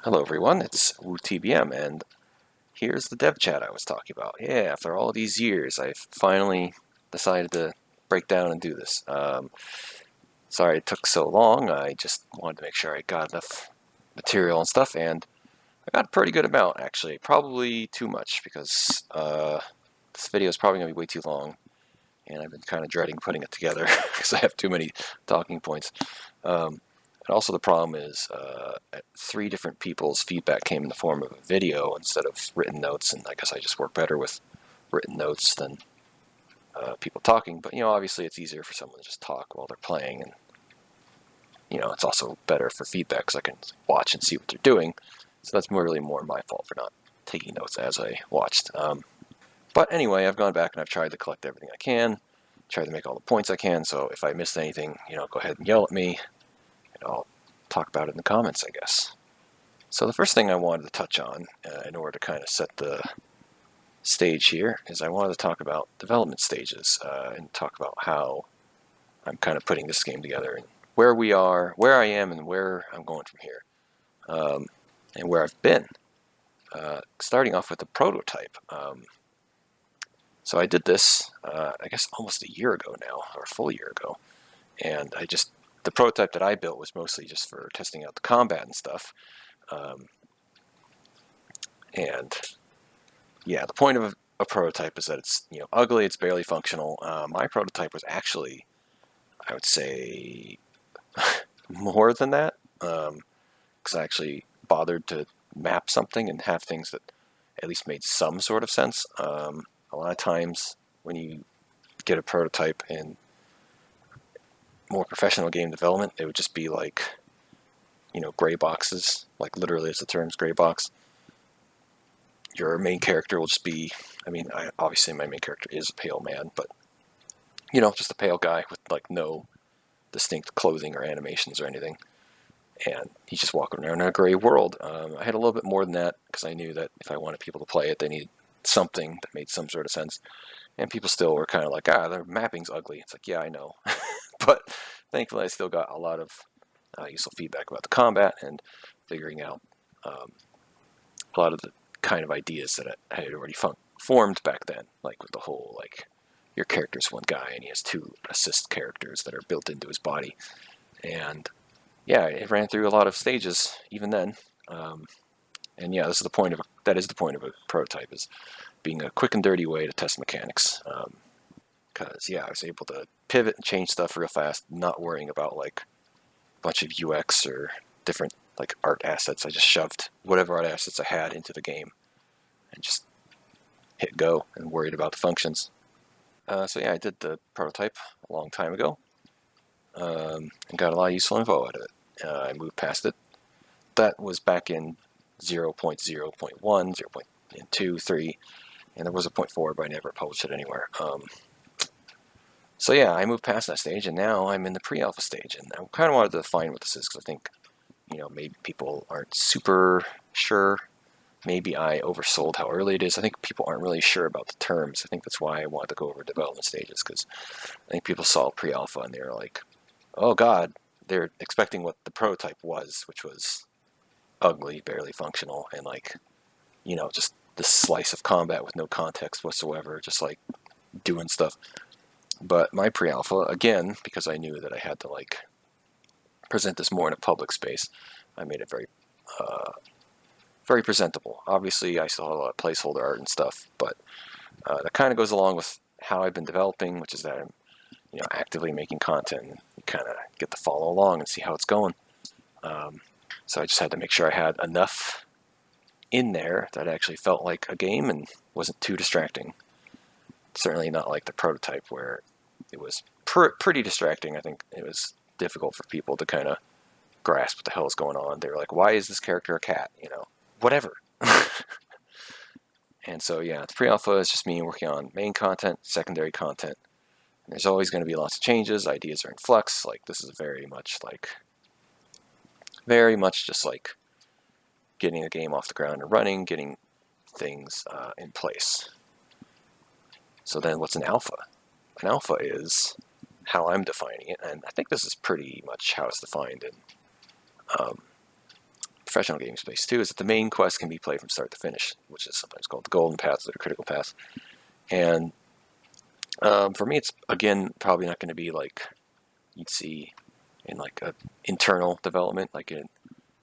Hello everyone, it's wooothebadman, and here's the dev chat I was talking about. Yeah, after all these years, I've finally decided to break down and do this. Sorry it took so long. I just wanted to make sure I got enough material and stuff, and I got a pretty good amount, actually. Probably too much, because this video is probably going to be way too long, and I've been kind of dreading putting it together, because I have too many talking points. And also the problem is three different people's feedback came in the form of a video instead of written notes, and I guess I just work better with written notes than people talking. But, obviously it's easier for someone to just talk while they're playing, and, it's also better for feedback because I can watch and see what they're doing. So that's really more my fault for not taking notes as I watched. But anyway, I've gone back and I've tried to collect everything I can, tried to make all the points I can, so if I missed anything, go ahead and yell at me, and I'll talk about it in the comments, I guess. So the first thing I wanted to touch on, in order to kind of set the stage here, is I wanted to talk about development stages, and talk about how I'm kind of putting this game together, and where we are, where I am, and where I'm going from here, and where I've been. Starting off with the prototype. So I did this, I guess almost a year ago now, or a full year ago, and the prototype that I built was mostly just for testing out the combat and stuff. And yeah, the point of a prototype is that it's ugly, it's barely functional. My prototype was actually, I would say, more than that, because I actually bothered to map something and have things that at least made some sort of sense. A lot of times when you get a prototype in more professional game development, it would just be like, gray boxes, like literally as the term's gray box. Your main character will just be, obviously my main character is a pale man, but, just a pale guy with like no distinct clothing or animations or anything. And he's just walking around in a gray world. I had a little bit more than that because I knew that if I wanted people to play it, they needed something that made some sort of sense. And people still were kind of like, their mapping's ugly. It's like, yeah, I know. But thankfully, I still got a lot of useful feedback about the combat and figuring out a lot of the kind of ideas that I had already formed back then, like with the whole, like, your character's one guy and he has two assist characters that are built into his body. And yeah, it ran through a lot of stages even then. And yeah, that is the point of a prototype, is being a quick and dirty way to test mechanics. Because yeah, I was able to pivot and change stuff real fast, not worrying about like a bunch of UX or different like art assets. I just shoved whatever art assets I had into the game and just hit go and worried about the functions. So yeah, I did the prototype a long time ago, and got a lot of useful info out of it. I moved past it. That was back in 0.0.1, 0.2, 3, and there was a 0.4, but I never published it anywhere. So yeah, I moved past that stage, and now I'm in the pre-alpha stage, and I kind of wanted to define what this is, because I think, maybe people aren't super sure. Maybe I oversold how early it is. I think people aren't really sure about the terms. I think that's why I wanted to go over development stages, because I think people saw pre-alpha and they were like, oh god, they're expecting what the prototype was, which was ugly, barely functional, and like, just this slice of combat with no context whatsoever, just like doing stuff. But my pre-alpha, again, because I knew that I had to like present this more in a public space, I made it very, very presentable. Obviously, I still have a lot of placeholder art and stuff, but that kind of goes along with how I've been developing, which is that I'm, actively making content. And you kind of get to follow along and see how it's going. So I just had to make sure I had enough in there that actually felt like a game and wasn't too distracting. Certainly not like the prototype where it was pretty distracting. I think it was difficult for people to kind of grasp what the hell is going on. They were like, why is this character a cat? Whatever. And so yeah, the pre-alpha is just me working on main content, secondary content. And there's always going to be lots of changes. Ideas are in flux. Like, this is very much just like getting a game off the ground and running, getting things in place. So then what's an alpha? An alpha is how I'm defining it, and I think this is pretty much how it's defined in professional gaming space too, is that the main quest can be played from start to finish, which is sometimes called the golden path or the critical path. And for me, it's again probably not going to be like you'd see in like a internal development, like an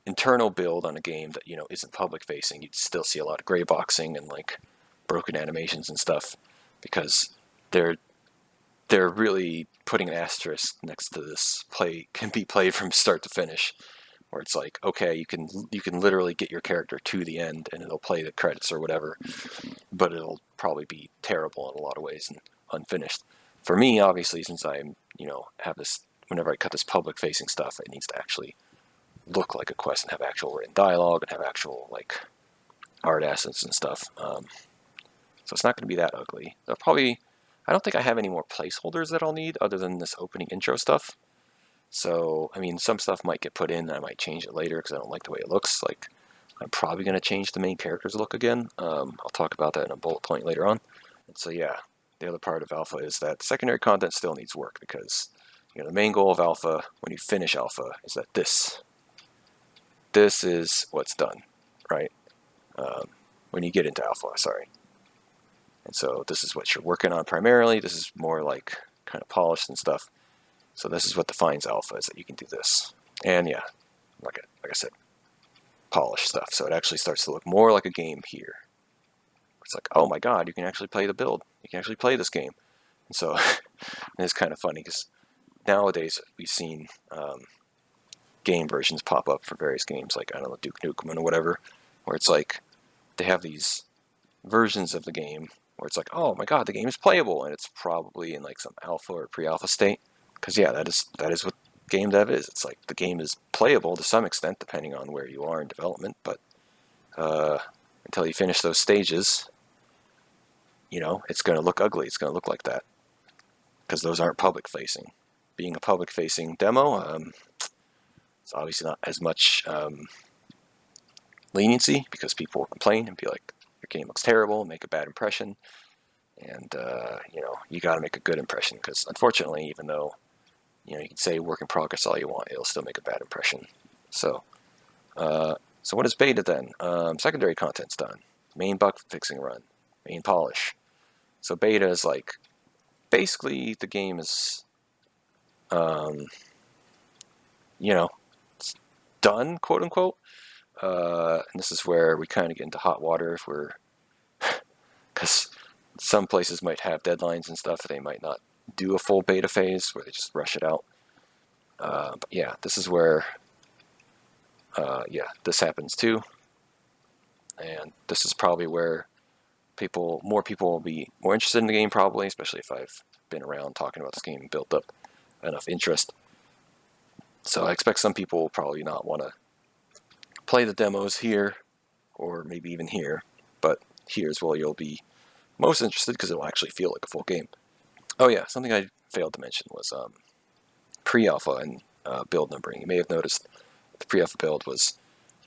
internal build on a game that isn't public facing. You'd still see a lot of gray boxing and like broken animations and stuff, because they're really putting an asterisk next to this can be played from start to finish, where it's like, okay, you can literally get your character to the end and it'll play the credits or whatever, but it'll probably be terrible in a lot of ways and unfinished. For me, obviously, since I'm have this, whenever I cut this public facing stuff, it needs to actually look like a quest and have actual written dialogue and have actual like art assets and stuff. So it's not going to be that ugly. I don't think I have any more placeholders that I'll need other than this opening intro stuff. So, I mean, some stuff might get put in, and I might change it later because I don't like the way it looks. Like, I'm probably going to change the main character's look again. I'll talk about that in a bullet point later on. And so, yeah, the other part of alpha is that secondary content still needs work, because the main goal of alpha, when you finish alpha, is that this is what's done, right? When you get into alpha, sorry. And so this is what you're working on primarily. This is more like kind of polished and stuff. So this is what defines alpha, is that you can do this. And yeah, like I said, polished stuff. So it actually starts to look more like a game here. It's like, oh my god, you can actually play the build. You can actually play this game. And so it's kind of funny, because nowadays we've seen game versions pop up for various games, like, I don't know, Duke Nukem or whatever, where it's like they have these versions of the game where it's like, oh my god, the game is playable, and it's probably in like some alpha or pre-alpha state. Because yeah, that is what game dev is. It's like the game is playable to some extent, depending on where you are in development, but until you finish those stages, it's going to look ugly. It's going to look like that, because those aren't public facing. Being a public facing demo, it's obviously not as much leniency, because people will complain and be like, your game looks terrible, make a bad impression. And, you got to make a good impression, because unfortunately, even though, you can say work in progress all you want, it'll still make a bad impression. So, so what is beta then? Secondary content's done. Main bug fixing run. Main polish. So beta is like, basically the game is, it's done, quote unquote. And this is where we kind of get into hot water if we're, because some places might have deadlines and stuff. They might not do a full beta phase where they just rush it out. But yeah, this is where, this happens too. And this is probably where more people will be more interested in the game, probably, especially if I've been around talking about this game and built up enough interest. So I expect some people will probably not want to play the demos here, or maybe even here, but here's where you'll be most interested, because it will actually feel like a full game. Oh yeah, something I failed to mention was pre-alpha and build numbering. You may have noticed the pre-alpha build was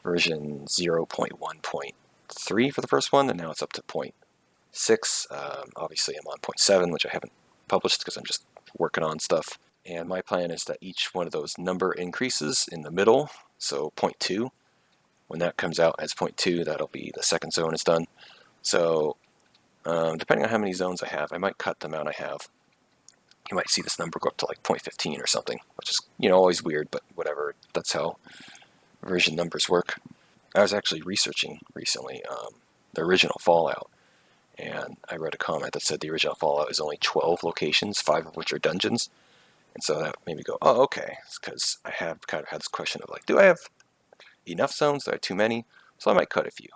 version 0.1.3 for the first one, and now it's up to 0.6. Obviously I'm on 0.7, which I haven't published because I'm just working on stuff. And my plan is that each one of those number increases in the middle, so 0.2, when that comes out as 0.2, that'll be the second zone is done. So depending on how many zones I have, I might cut the amount I have. You might see this number go up to like 0.15 or something, which is, always weird, but whatever. That's how version numbers work. I was actually researching recently the original Fallout, and I read a comment that said the original Fallout is only 12 locations, 5 of which are dungeons. And so that made me go, oh, okay. Because I have kind of had this question of like, do I have enough zones? Do I have too many? So I might cut a few.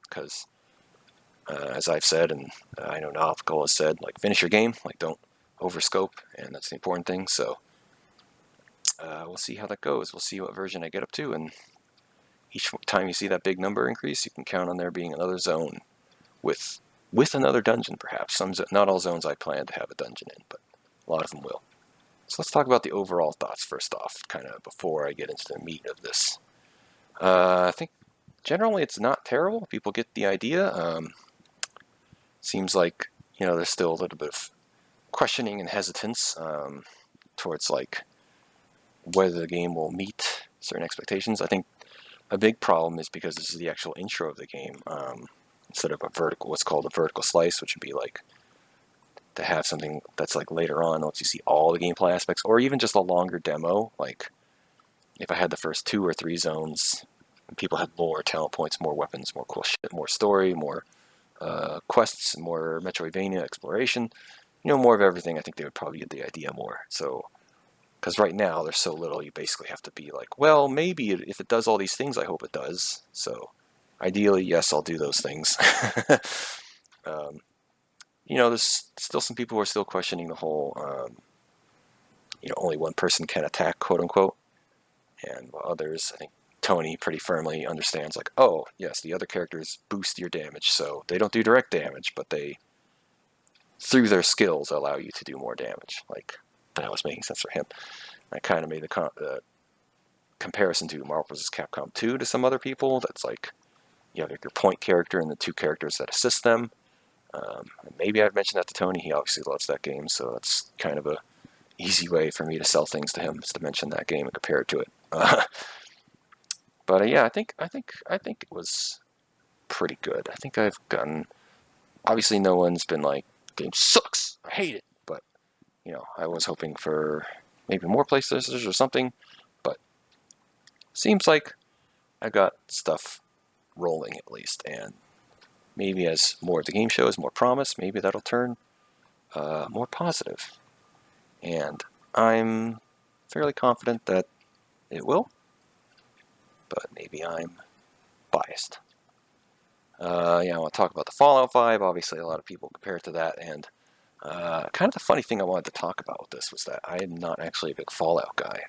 Because as I've said, and I know Nautical has said, like, finish your game, like, don't overscope, and that's the important thing. So we'll see how that goes. We'll see what version I get up to, and each time you see that big number increase, you can count on there being another zone with another dungeon, perhaps. Not all zones I plan to have a dungeon in, but a lot of them will. So let's talk about the overall thoughts first off, kind of before I get into the meat of this. I think generally it's not terrible. People get the idea. Seems like, there's still a little bit of questioning and hesitance towards like whether the game will meet certain expectations. I think a big problem is because this is the actual intro of the game, instead of a vertical, what's called a vertical slice, which would be like to have something that's like later on once you see all the gameplay aspects, or even just a longer demo. Like if I had the first 2 or 3 zones, and people had more talent points, more weapons, more cool shit, more story, more quests, more Metroidvania exploration, more of everything, I think they would probably get the idea more. So, because right now there's so little, you basically have to be like, well, maybe if it does all these things, I hope it does. So, ideally, yes, I'll do those things. um, there's still some people who are still questioning the whole, only one person can attack, quote unquote, and while others, I think Tony pretty firmly understands, like, oh, yes, the other characters boost your damage, so they don't do direct damage, but they, through their skills, allow you to do more damage. Like, that was making sense for him. I kind of made the comparison to Marvel vs. Capcom 2 to some other people. That's like, you have your point character and the 2 characters that assist them. Maybe I've mentioned that to Tony. He obviously loves that game, so that's kind of a easy way for me to sell things to him, is to mention that game and compare it to it. But yeah, I think it was pretty good. I think I've gotten. Obviously, no one's been like, game sucks, I hate it. But I was hoping for maybe more places or something. But seems like I got stuff rolling at least, and maybe as more of the game shows more promise, maybe that'll turn more positive. And I'm fairly confident that it will, but maybe I'm biased. I want to talk about the Fallout 5. Obviously, a lot of people compare it to that, and kind of the funny thing I wanted to talk about with this was that I am not actually a big Fallout guy.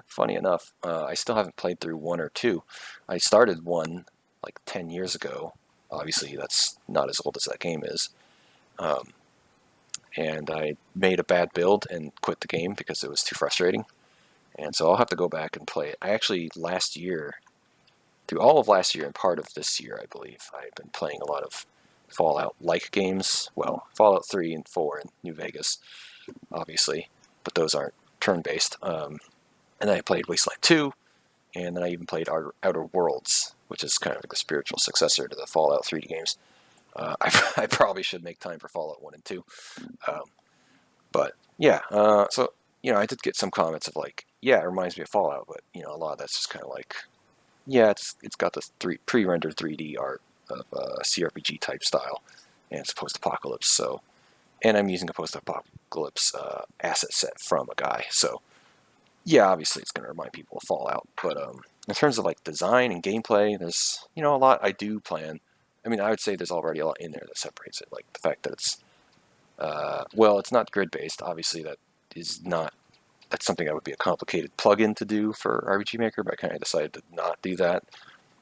Funny enough, I still haven't played through 1 or 2. I started 1 like 10 years ago. Obviously, that's not as old as that game is. And I made a bad build and quit the game because it was too frustrating. And so I'll have to go back and play it. I actually, last year, through all of last year and part of this year, I believe, I've been playing a lot of Fallout-like games. Well, Fallout 3 and 4 and New Vegas, obviously, but those aren't turn-based. And then I played Wasteland 2, and then I even played Outer Worlds, which is kind of like the spiritual successor to the Fallout 3D games. I probably should make time for Fallout 1 and 2. But, yeah, so, I did get some comments of like, yeah, it reminds me of Fallout, but, a lot of that's just kind of like, yeah, it's got the pre-rendered 3D art of CRPG type style, and it's post-apocalypse. So, and I'm using a post-apocalypse asset set from a guy. So, yeah, obviously it's going to remind people of Fallout. But in terms of like design and gameplay, there's a lot I do plan. I mean, I would say there's already a lot in there that separates it. Like the fact that it's it's not grid-based. Obviously, that's something that would be a complicated plugin to do for RPG Maker, but I kind of decided to not do that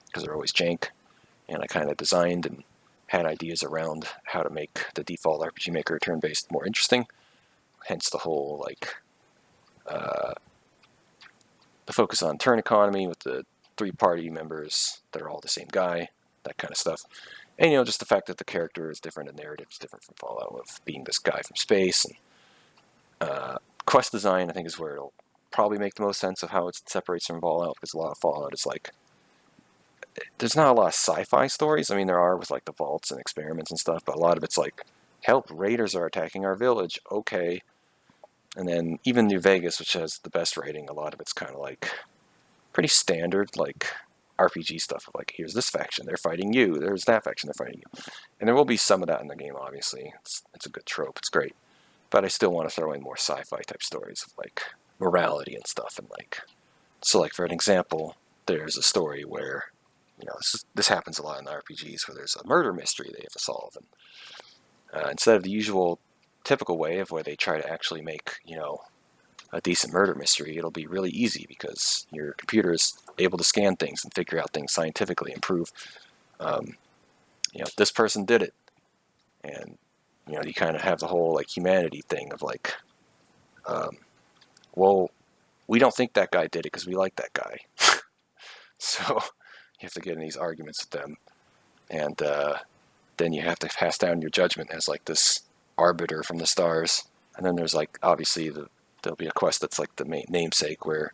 because they're always jank. And I kind of designed and had ideas around how to make the default RPG Maker turn-based more interesting. Hence the whole the focus on turn economy with the 3 party members that are all the same guy, that kind of stuff. And just the fact that the character is different, the narrative is different from Fallout, of being this guy from space. And quest design, I think, is where it'll probably make the most sense of how it separates from Fallout, because a lot of Fallout is like, there's not a lot of sci-fi stories. I mean, there are with like the vaults and experiments and stuff, but a lot of it's like, help, raiders are attacking our village, okay. And then even New Vegas, which has the best rating, a lot of it's kind of like pretty standard, like RPG stuff of like, here's this faction, they're fighting you, there's that faction, they're fighting you. And there will be some of that in the game, obviously. It's a good trope, it's great. But I still want to throw in more sci-fi type stories of like morality and stuff. And like, so like for an example, there's a story where, this happens a lot in the RPGs where there's a murder mystery they have to solve. And instead of the usual typical way of where they try to actually make, a decent murder mystery, it'll be really easy because your computer is able to scan things and figure out things scientifically and prove, this person did it. And, you kind of have the whole like humanity thing of like, well, we don't think that guy did it because we like that guy. So you have to get in these arguments with them. And then you have to pass down your judgment as like this arbiter from the stars. And then there's like, obviously, there'll be a quest that's like the main namesake where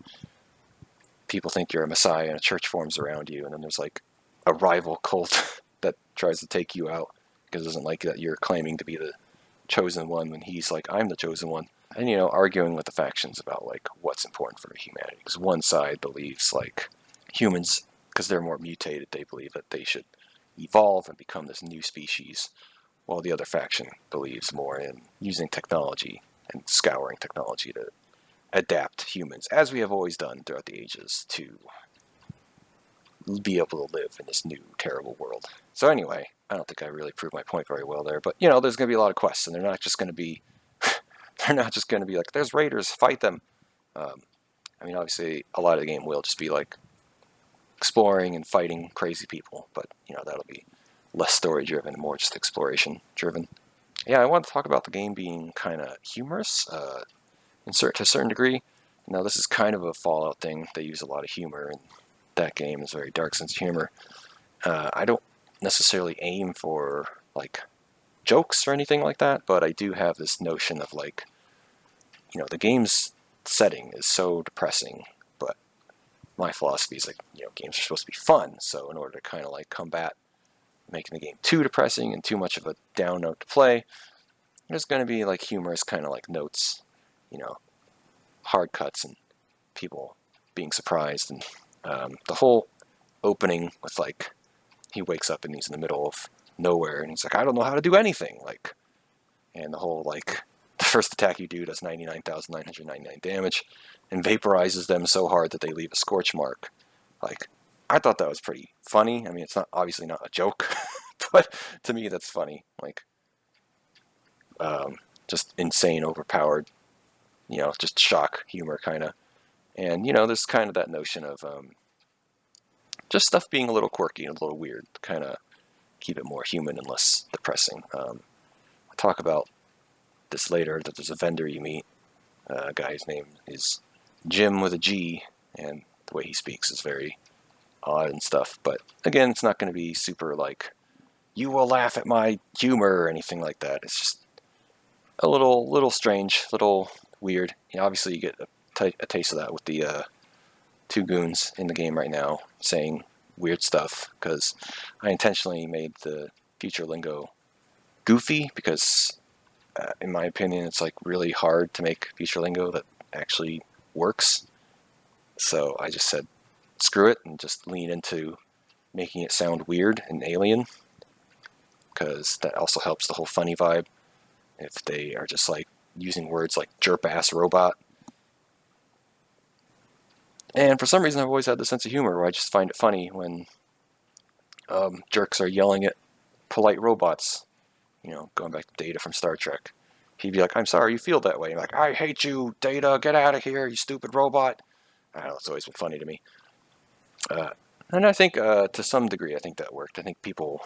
people think you're a messiah and a church forms around you, and then there's like a rival cult that tries to take you out because it doesn't like that you're claiming to be the chosen one when he's like, I'm the chosen one. And, arguing with the factions about like what's important for humanity. Because one side believes like humans, because they're more mutated, they believe that they should evolve and become this new species, while the other faction believes more in using technology and scouring technology to adapt humans, as we have always done throughout the ages, to be able to live in this new, terrible world. So anyway, I don't think I really proved my point very well there, but, there's going to be a lot of quests, and they're not just going to be, like, there's raiders, fight them. Obviously, a lot of the game will just be, like, exploring and fighting crazy people, but, that'll be less story-driven and more just exploration-driven. Yeah, I want to talk about the game being kind of humorous, to a certain degree. Now, this is kind of a Fallout thing. They use a lot of humor, and that game is a very dark sense of humor. I don't necessarily aim for, like, jokes or anything like that, but I do have this notion of, like, the game's setting is so depressing, but my philosophy is, like, games are supposed to be fun, so in order to kind of, like, combat making the game too depressing and too much of a down note to play, there's going to be, like, humorous kind of, like, notes, hard cuts and people being surprised, and the whole opening with, like, he wakes up and he's in the middle of nowhere and he's like, I don't know how to do anything, like, and the whole, like, the first attack you do does 99,999 damage and vaporizes them so hard that they leave a scorch mark. Like, I thought that was pretty funny. I mean, it's not obviously not a joke, but to me that's funny. Like, just insane, overpowered, just shock humor kind of. And, there's kind of that notion of just stuff being a little quirky and a little weird to kind of keep it more human and less depressing. I'll talk about this later, that there's a vendor you meet. A guy's name is Jim with a G, and the way he speaks is very odd and stuff. But again, it's not going to be super like, you will laugh at my humor or anything like that. It's just a little strange, little weird. Obviously you get a taste of that with the two goons in the game right now saying weird stuff, because I intentionally made the future lingo goofy because in my opinion it's like really hard to make future lingo that actually works. So I just said screw it and just lean into making it sound weird and alien, because that also helps the whole funny vibe. If they are just like using words like jerp ass robot. And for some reason I've always had this sense of humor where I just find it funny when jerks are yelling at polite robots. Going back to Data from Star Trek. He'd be like, I'm sorry you feel that way. I'm like, I hate you, Data, get out of here, you stupid robot. I don't know, it's always been funny to me. And I think to some degree I think that worked. I think people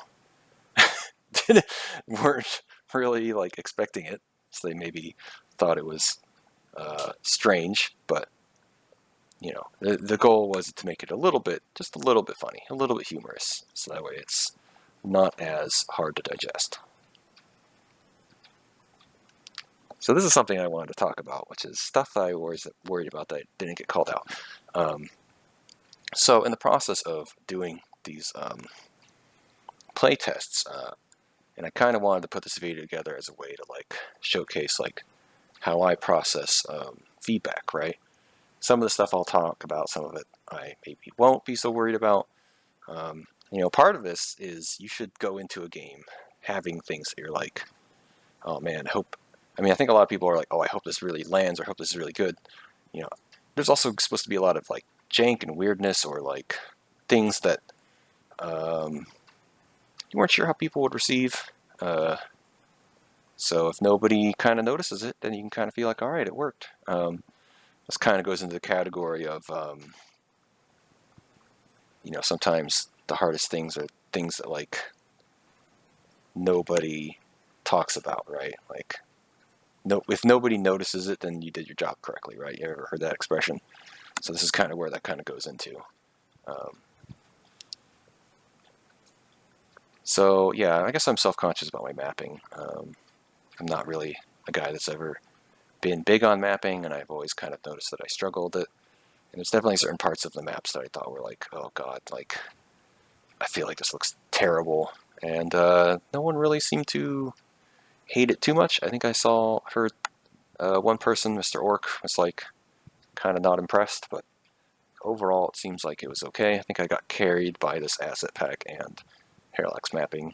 weren't really like expecting it, so they maybe thought it was strange, but the goal was to make it just a little bit funny, a little bit humorous, so that way it's not as hard to digest. So this is something I wanted to talk about, which is stuff that I was worried about that didn't get called out. So in the process of doing these play tests, and I kind of wanted to put this video together as a way to like showcase like how I process feedback, right? Some of the stuff I'll talk about, some of it I maybe won't be so worried about. Part of this is you should go into a game having things that you're like, oh man, I think a lot of people are like, oh, I hope this really lands, or I hope this is really good. There's also supposed to be a lot of like jank and weirdness, or like things that you weren't sure how people would receive. So if nobody kind of notices it, then you can kind of feel like, all right, it worked. This kind of goes into the category of, sometimes the hardest things are things that like nobody talks about, right? Like, if nobody notices it, then you did your job correctly, right? You ever heard that expression? So this is kind of where that kind of goes into. So yeah, I guess I'm self-conscious about my mapping. I'm not really a guy that's ever been big on mapping, and I've always kind of noticed that I struggle with it. And there's definitely certain parts of the maps that I thought were like, oh god, like, I feel like this looks terrible. And no one really seemed to hate it too much. I think I heard one person, Mr. Orc, was like kind of not impressed, but overall it seems like it was okay. I think I got carried by this asset pack and parallax mapping,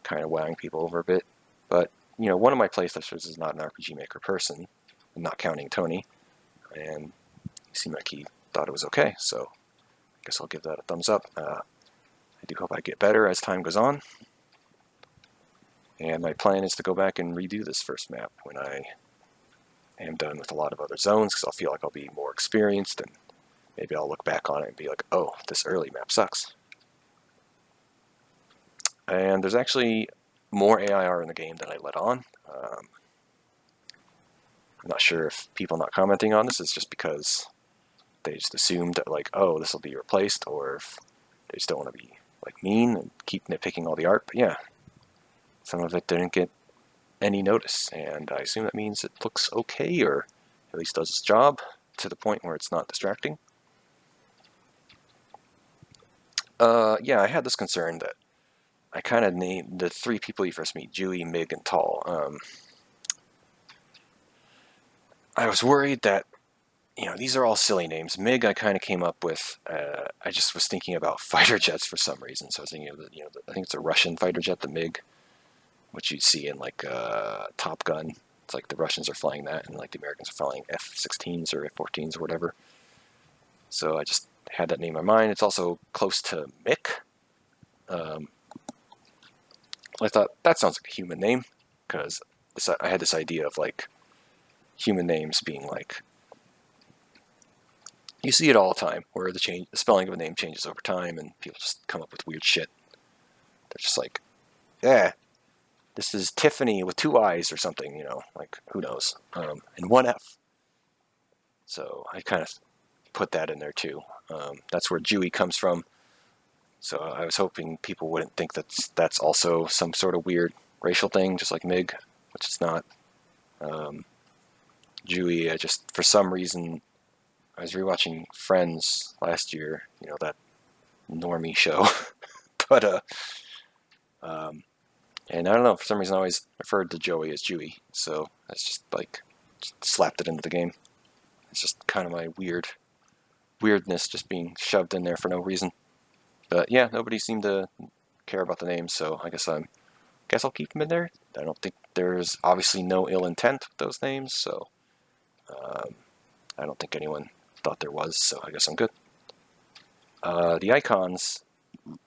kind of wowing people over a bit. But, you know, one of my playtesters is not an RPG Maker person, not counting Tony, and he seemed like he thought it was okay, so I guess I'll give that a thumbs up. I do hope I get better as time goes on, and my plan is to go back and redo this first map when I am done with a lot of other zones, because I'll feel like I'll be more experienced, and maybe I'll look back on it and be like, oh, this early map sucks. And there's actually more AIR in the game than I let on. I'm not sure if people not commenting on this is just because they just assumed that, like, oh, this will be replaced, or if they just don't want to be like mean and keep nitpicking all the art. But yeah, some of it didn't get any notice, and I assume that means it looks okay, or at least does its job to the point where it's not distracting. Yeah, I had this concern that I kind of named the three people you first meet, Dewey, Mig, and Tall. I was worried that, you know, these are all silly names. Mig, I kind of came up with. I just was thinking about fighter jets for some reason. So I was thinking of I think it's a Russian fighter jet, the Mig, which you'd see in like Top Gun. It's like the Russians are flying that, and like the Americans are flying F-16s or F-14s or whatever. So I just had that name in my mind. It's also close to Mick. I thought that sounds like a human name, because I had this idea of like human names being like, you see it all the time, where the spelling of a name changes over time, and people just come up with weird shit. They're just like, yeah, this is Tiffany with 2 eyes or something, you know, like, who knows, and 1 F. So I kind of put that in there too. That's where Dewey comes from. So I was hoping people wouldn't think that's also some sort of weird racial thing, just like Mig, which it's not. Dewey, for some reason, I was rewatching Friends last year, you know, that normie show. But, and I don't know, for some reason I always referred to Joey as Dewey, so that's just like, just slapped it into the game. It's just kind of my weirdness just being shoved in there for no reason. But yeah, nobody seemed to care about the names, so I guess I'll keep them in there. I don't think there's obviously no ill intent with those names, so I don't think anyone thought there was, so I guess I'm good. The icons,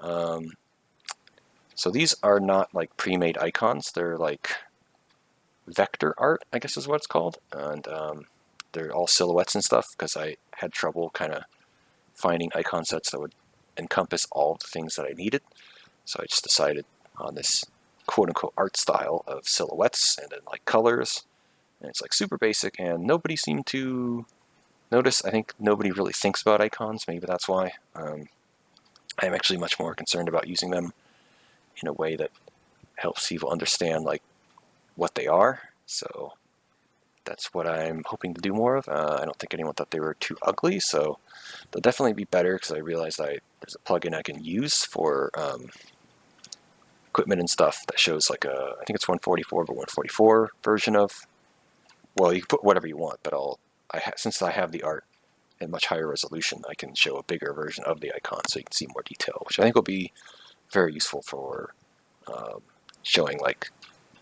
so these are not like pre-made icons. They're like vector art, I guess is what it's called, and they're all silhouettes and stuff, because I had trouble kind of finding icon sets that would encompass all of the things that I needed. So I just decided on this quote-unquote art style of silhouettes and then like colors, and it's like super basic, and nobody seemed to notice. I think nobody really thinks about icons, maybe that's why. I'm actually much more concerned about using them in a way that helps people understand like what they are, so that's what I'm hoping to do more of. I don't think anyone thought they were too ugly, so they'll definitely be better, because I realized there's a plugin I can use for equipment and stuff that shows like I think it's 144, but 144 version of, well, you can put whatever you want, but since I have the art in much higher resolution, I can show a bigger version of the icon so you can see more detail, which I think will be very useful for showing like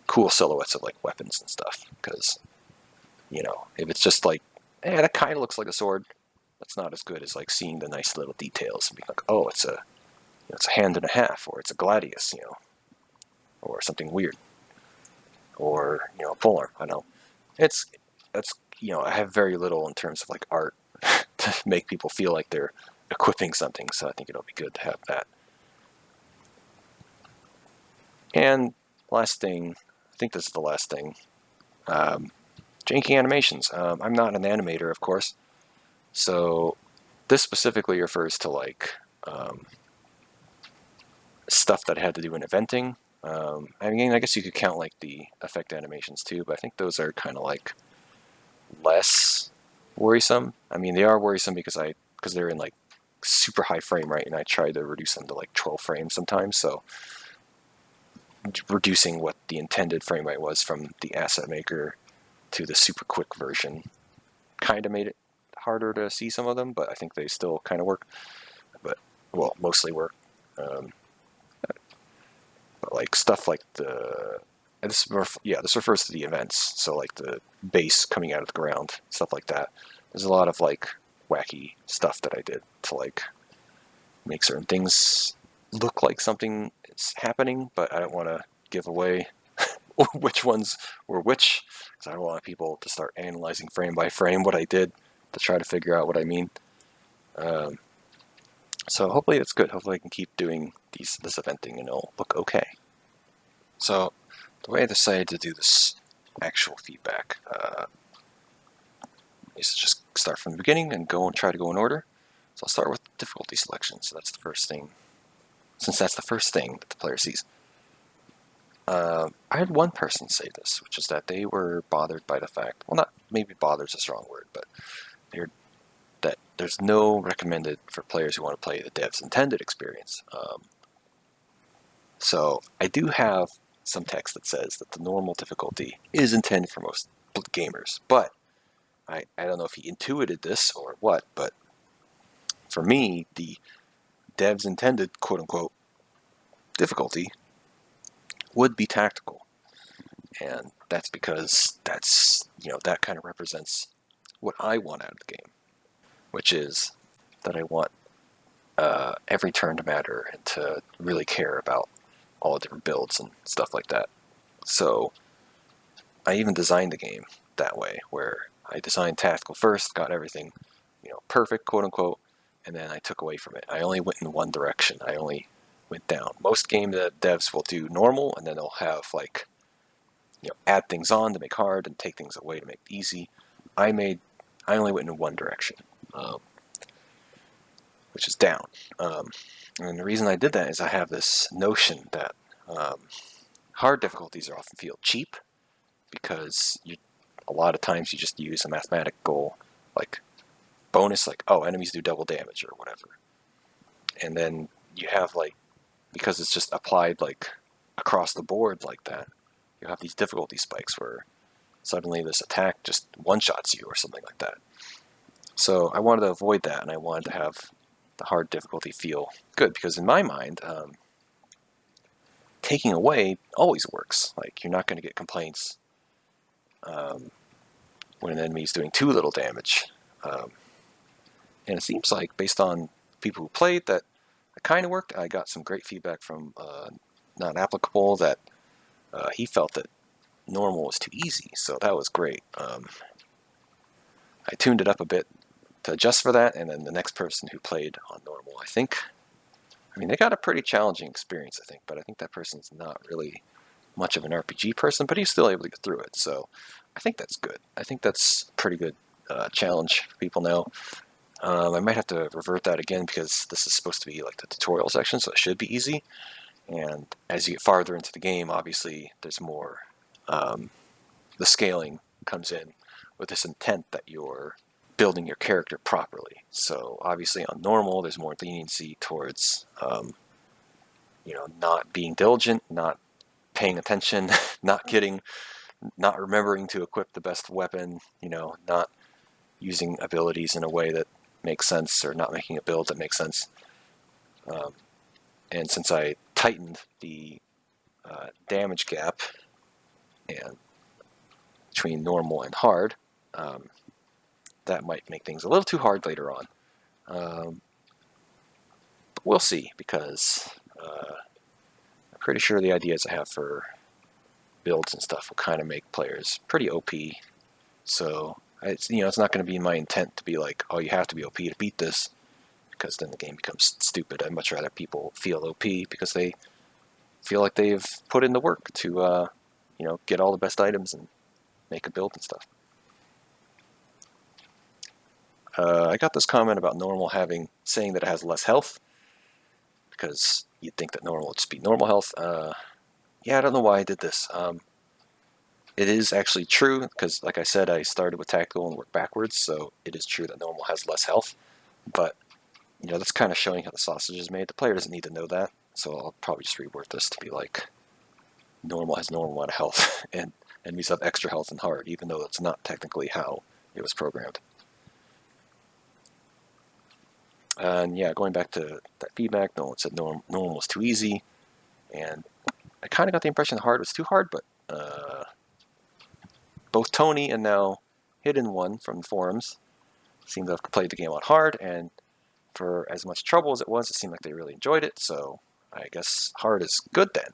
cool silhouettes of like weapons and stuff, because, you know, if it's just like, that kind of looks like a sword, that's not as good as like seeing the nice little details and being like, oh, it's a hand and a half, or it's a gladius, you know, or something weird, or, you know, a polearm. I know that's you know, I have very little in terms of like art to make people feel like they're equipping something, so I think it'll be good to have that. And last thing, I think this is the last thing, janky animations. I'm not an animator, of course, so this specifically refers to like stuff that had to do in eventing. I mean, I guess you could count like the effect animations too, but I think those are kind of like less worrisome. I mean, they are worrisome because they're in like super high frame rate, and I try to reduce them to like 12 frames sometimes. So reducing what the intended frame rate was from the asset maker to the super quick version kind of made it harder to see some of them, but I think they still kind of work. But well, mostly work. Um, but like stuff like this refers to the events. So like the base coming out of the ground, stuff like that. There's a lot of like wacky stuff that I did to like make certain things look like something is happening, but I don't want to give away which ones were which, because I don't want people to start analyzing frame by frame what I did to try to figure out what I mean. Um, so hopefully it's good. Hopefully I can keep doing this eventing and it'll look okay. So the way I decided to do this actual feedback is to just start from the beginning and try to go in order. So I'll start with difficulty selection. So that's the first thing, since that's the first thing that the player sees. I had one person say this, which is that they were bothered by the fact, well, not maybe bothered is a strong word, but that there's no recommended for players who want to play the dev's intended experience. So I do have some text that says that the normal difficulty is intended for most gamers, but I don't know if he intuited this or what, but for me, the dev's intended quote-unquote difficulty would be tactical. And that's because that kind of represents what I want out of the game, which is that I want every turn to matter and to really care about all the different builds and stuff like that. So I even designed the game that way, where I designed tactical first, got everything, perfect, quote unquote, and then I took away from it. I only went in one direction. I only went down. Most game devs will do normal, and then they'll have like, add things on to make hard and take things away to make easy. I only went in one direction, which is down. And the reason I did that is I have this notion that hard difficulties are often feel cheap because a lot of times you just use a mathematical like bonus, like, oh, enemies do double damage or whatever, and then you have like, because it's just applied like across the board like that, you have these difficulty spikes where suddenly this attack just one-shots you or something like that. So I wanted to avoid that, and I wanted to have the hard difficulty feel good, because in my mind, taking away always works. Like, you're not going to get complaints when an enemy is doing too little damage. And it seems like, based on people who played, that it kind of worked. I got some great feedback from Not Applicable that he felt that normal was too easy, so that was great. I tuned it up a bit to adjust for that, and then the next person who played on normal, they got a pretty challenging experience, I think, but I think that person's not really much of an RPG person, but he's still able to get through it, so I think that's good. I think that's a pretty good challenge for people now. I might have to revert that again, because this is supposed to be like the tutorial section, so it should be easy. And as you get farther into the game, obviously, there's more. The scaling comes in with this intent that you're building your character properly. So obviously on normal, there's more leniency towards, not being diligent, not paying attention, not remembering to equip the best weapon, not using abilities in a way that makes sense, or not making a build that makes sense. And since I tightened the damage gap and between normal and hard, that might make things a little too hard later on. But we'll see, because I'm pretty sure the ideas I have for builds and stuff will kind of make players pretty OP. So it's not going to be my intent to be like, oh, you have to be OP to beat this, because then the game becomes stupid. I'd much rather people feel OP because they feel like they've put in the work to get all the best items and make a build and stuff. I got this comment about normal saying that it has less health, because you'd think that normal would just be normal health. Yeah, I don't know why I did this. it is actually true, because like I said, I started with tactical and worked backwards, so it is true that normal has less health. But, that's kind of showing how the sausage is made. The player doesn't need to know that, so I'll probably just reword this to be like, normal has normal amount of health, and enemies have extra health in hard, even though that's not technically how it was programmed. And yeah, going back to that feedback, no one said normal was too easy, and I kind of got the impression hard was too hard, but both Tony and now Hidden One from the forums seem to have played the game on hard, and for as much trouble as it was, it seemed like they really enjoyed it, so I guess hard is good then.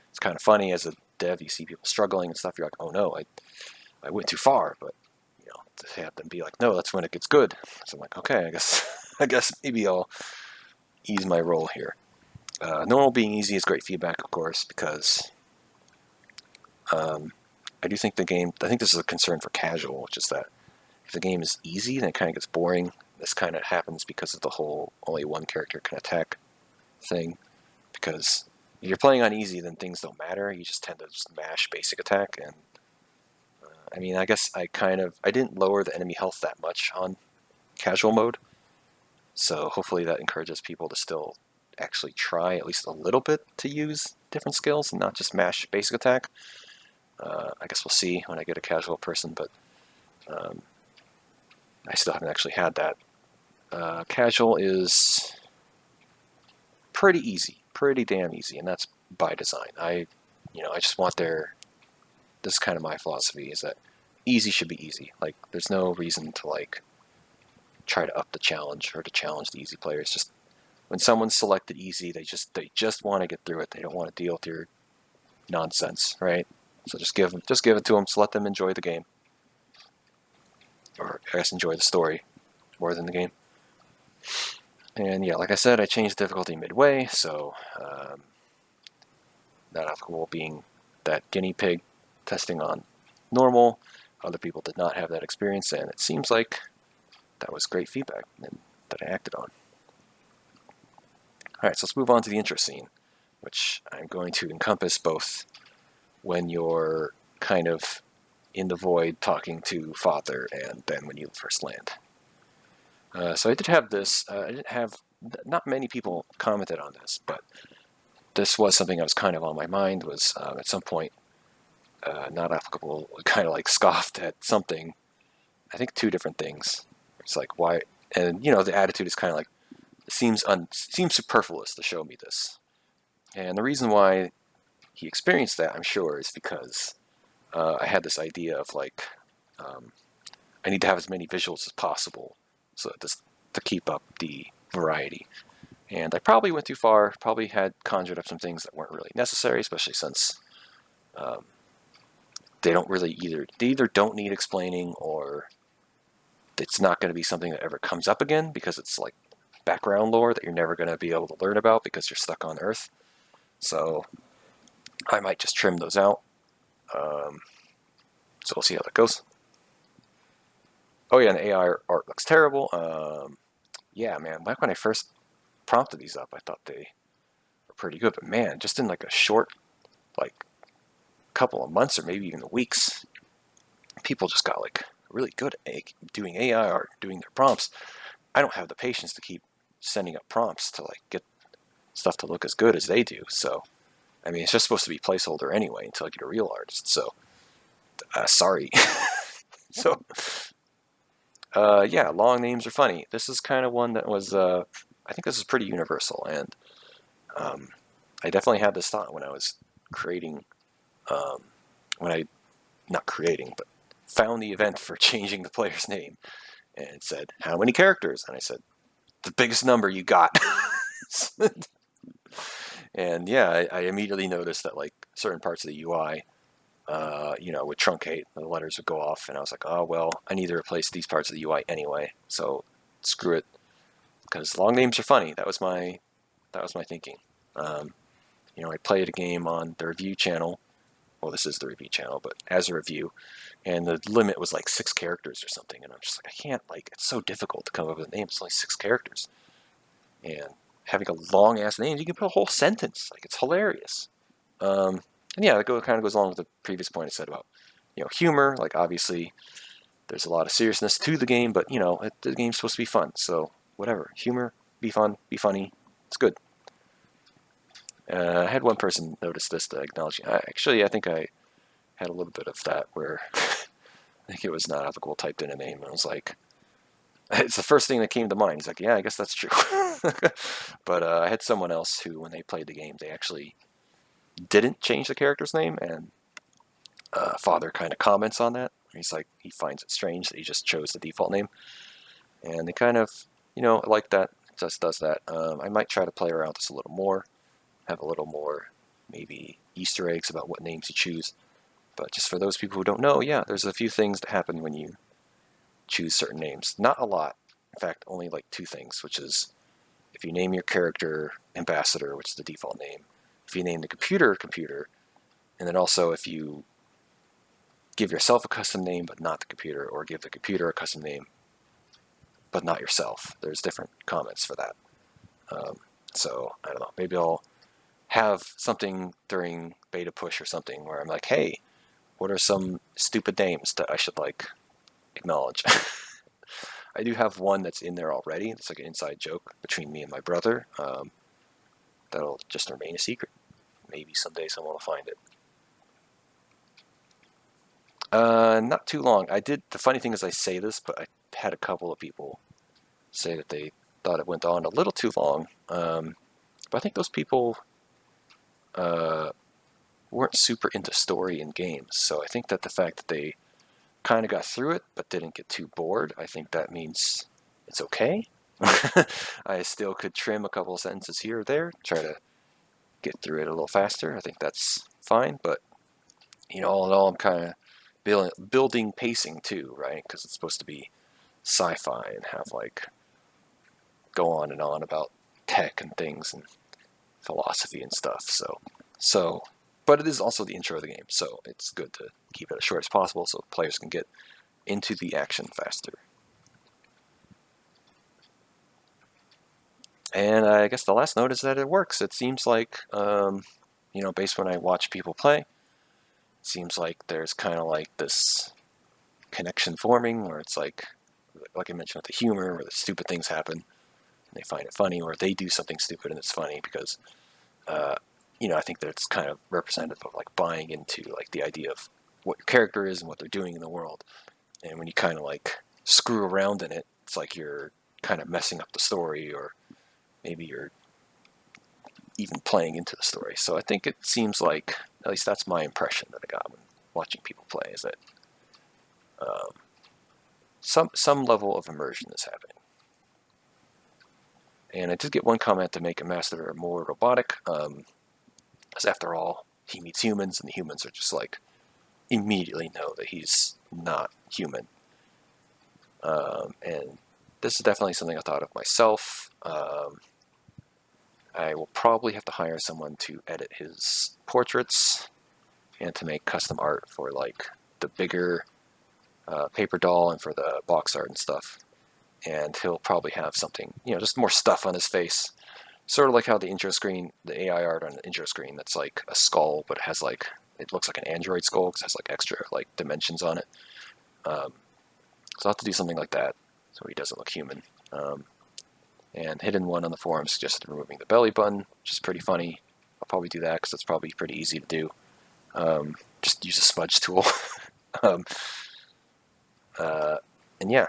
It's kind of funny as a dev, you see people struggling and stuff, you're like, oh no, I went too far, but to have them be like, no, that's when it gets good. So I'm like, okay, I guess maybe I'll ease my role here. Normal being easy is great feedback, of course, because I do think I think this is a concern for casual, which is that if the game is easy, then it kind of gets boring. This kind of happens because of the whole only one character can attack thing. Because if you're playing on easy, then things don't matter. You just tend to just mash basic attack. And I mean, I guess I didn't lower the enemy health that much on casual mode. So hopefully that encourages people to still actually try at least a little bit to use different skills and not just mash basic attack. I guess we'll see when I get a casual person, but I still haven't actually had that. Casual is pretty easy, pretty damn easy, and that's by design. I just want this is kind of my philosophy, is that easy should be easy. Like, there's no reason to try to up the challenge or to challenge the easy players. Just when someone's selected easy, they just want to get through it. They don't want to deal with your nonsense, right? So just give it to them. So let them enjoy the game, or I guess enjoy the story more than the game. And yeah, like I said, I changed the difficulty midway, so not applicable being that guinea pig testing on normal. Other people did not have that experience, and it seems like that was great feedback that I acted on. Alright, so let's move on to the intro scene, which I'm going to encompass both when you're kind of in the void talking to Father and then when you first land. So I did have this. Not many people commented on this, but this was something that was kind of on my mind, was at some point not applicable, kind of scoffed at something. I think two different things. It's like, why? And the attitude is kind of it seems superfluous to show me this. And the reason why he experienced that, I'm sure, is because I had this idea of I need to have as many visuals as possible so to keep up the variety. And I probably went too far, probably had conjured up some things that weren't really necessary, especially since they either don't need explaining, or it's not going to be something that ever comes up again, because it's background lore that you're never going to be able to learn about because you're stuck on Earth. So I might just trim those out. So we'll see how that goes. Oh yeah, and the AI art looks terrible. Yeah, man, back when I first prompted these up, I thought they were pretty good, but man, just in a short, couple of months or maybe even weeks, people just got really good at doing AI art, doing their prompts. I don't have the patience to keep sending up prompts to get stuff to look as good as they do. So, I mean, it's just supposed to be placeholder anyway until I get a real artist. So, sorry. So, yeah, long names are funny. This is kind of one that was, I think this is pretty universal, and I definitely had this thought when I was creating, not creating, but found the event for changing the player's name, and it said, how many characters? And I said, the biggest number you got. And yeah, I immediately noticed that certain parts of the UI, would truncate, the letters would go off, and I was like, oh well, I need to replace these parts of the UI anyway, so screw it, because long names are funny. That was my thinking. I played a game on the review channel. Well, this is the review channel, but as a review, and the limit was 6 characters or something, and I'm just I can't, it's so difficult to come up with a name. It's only 6 characters, and having a long ass name, you can put a whole sentence. It's hilarious. And yeah, that kind of goes along with the previous point I said about, humor. Like, obviously, there's a lot of seriousness to the game, but, the game's supposed to be fun. So, whatever. Humor, be fun, be funny. It's good. I had one person notice this, the acknowledging. I think I had a little bit of that where I think it was not applicable typed in a name. And I was like, it's the first thing that came to mind. He's like, yeah, I guess that's true. But I had someone else who, when they played the game, they actually didn't change the character's name, and Father kind of comments on that. He's like, he finds it strange that he just chose the default name, and they kind of, like that. Just does that. I might try to play around with this a little more, have a little more maybe Easter eggs about what names you choose. But just for those people who don't know, yeah, there's a few things that happen when you choose certain names. Not a lot. In fact, only like 2 things, which is if you name your character Ambassador, which is the default name, if you name the computer, and then also if you give yourself a custom name but not the computer, or give the computer a custom name but not yourself. There's different comments for that. So, I don't know, maybe I'll have something during beta push or something where I'm like, hey, what are some stupid names that I should, acknowledge? I do have one that's in there already. It's like an inside joke between me and my brother. That'll just remain a secret. Maybe someday someone will find it. Not too long. The funny thing is I say this, but I had a couple of people say that they thought it went on a little too long. But I think those people weren't super into story in games. So I think that the fact that they kind of got through it but didn't get too bored, I think that means it's okay. I still could trim a couple of sentences here or there, try to get through it a little faster. I think that's fine, but all in all, I'm kind of building pacing too, right? Because it's supposed to be sci-fi and have go on and on about tech and things and philosophy and stuff. So, but it is also the intro of the game, so it's good to keep it as short as possible so players can get into the action faster. And I guess the last note is that it works. It seems like, based when I watch people play, it seems like there's kind of this connection forming where it's like I mentioned with the humor, where the stupid things happen and they find it funny, or they do something stupid and it's funny because, I think that it's kind of representative of buying into the idea of what your character is and what they're doing in the world. And when you kind of screw around in it, it's like you're kind of messing up the story, or maybe you're even playing into the story. So I think it seems like, at least that's my impression that I got when watching people play, is that some level of immersion is happening. And I did get one comment to make Ambassador more robotic, because after all, he meets humans, and the humans are just immediately know that he's not human. And this is definitely something I thought of myself. I will probably have to hire someone to edit his portraits and to make custom art for the bigger paper doll and for the box art and stuff. And he'll probably have something, just more stuff on his face. Sort of like how the intro screen, the AI art on the intro screen, that's a skull, but it has it looks like an android skull because it has extra dimensions on it. So I'll have to do something like that so he doesn't look human. And hidden one on the forum suggested removing the belly button, which is pretty funny. I'll probably do that because it's probably pretty easy to do. Just use a smudge tool. And yeah,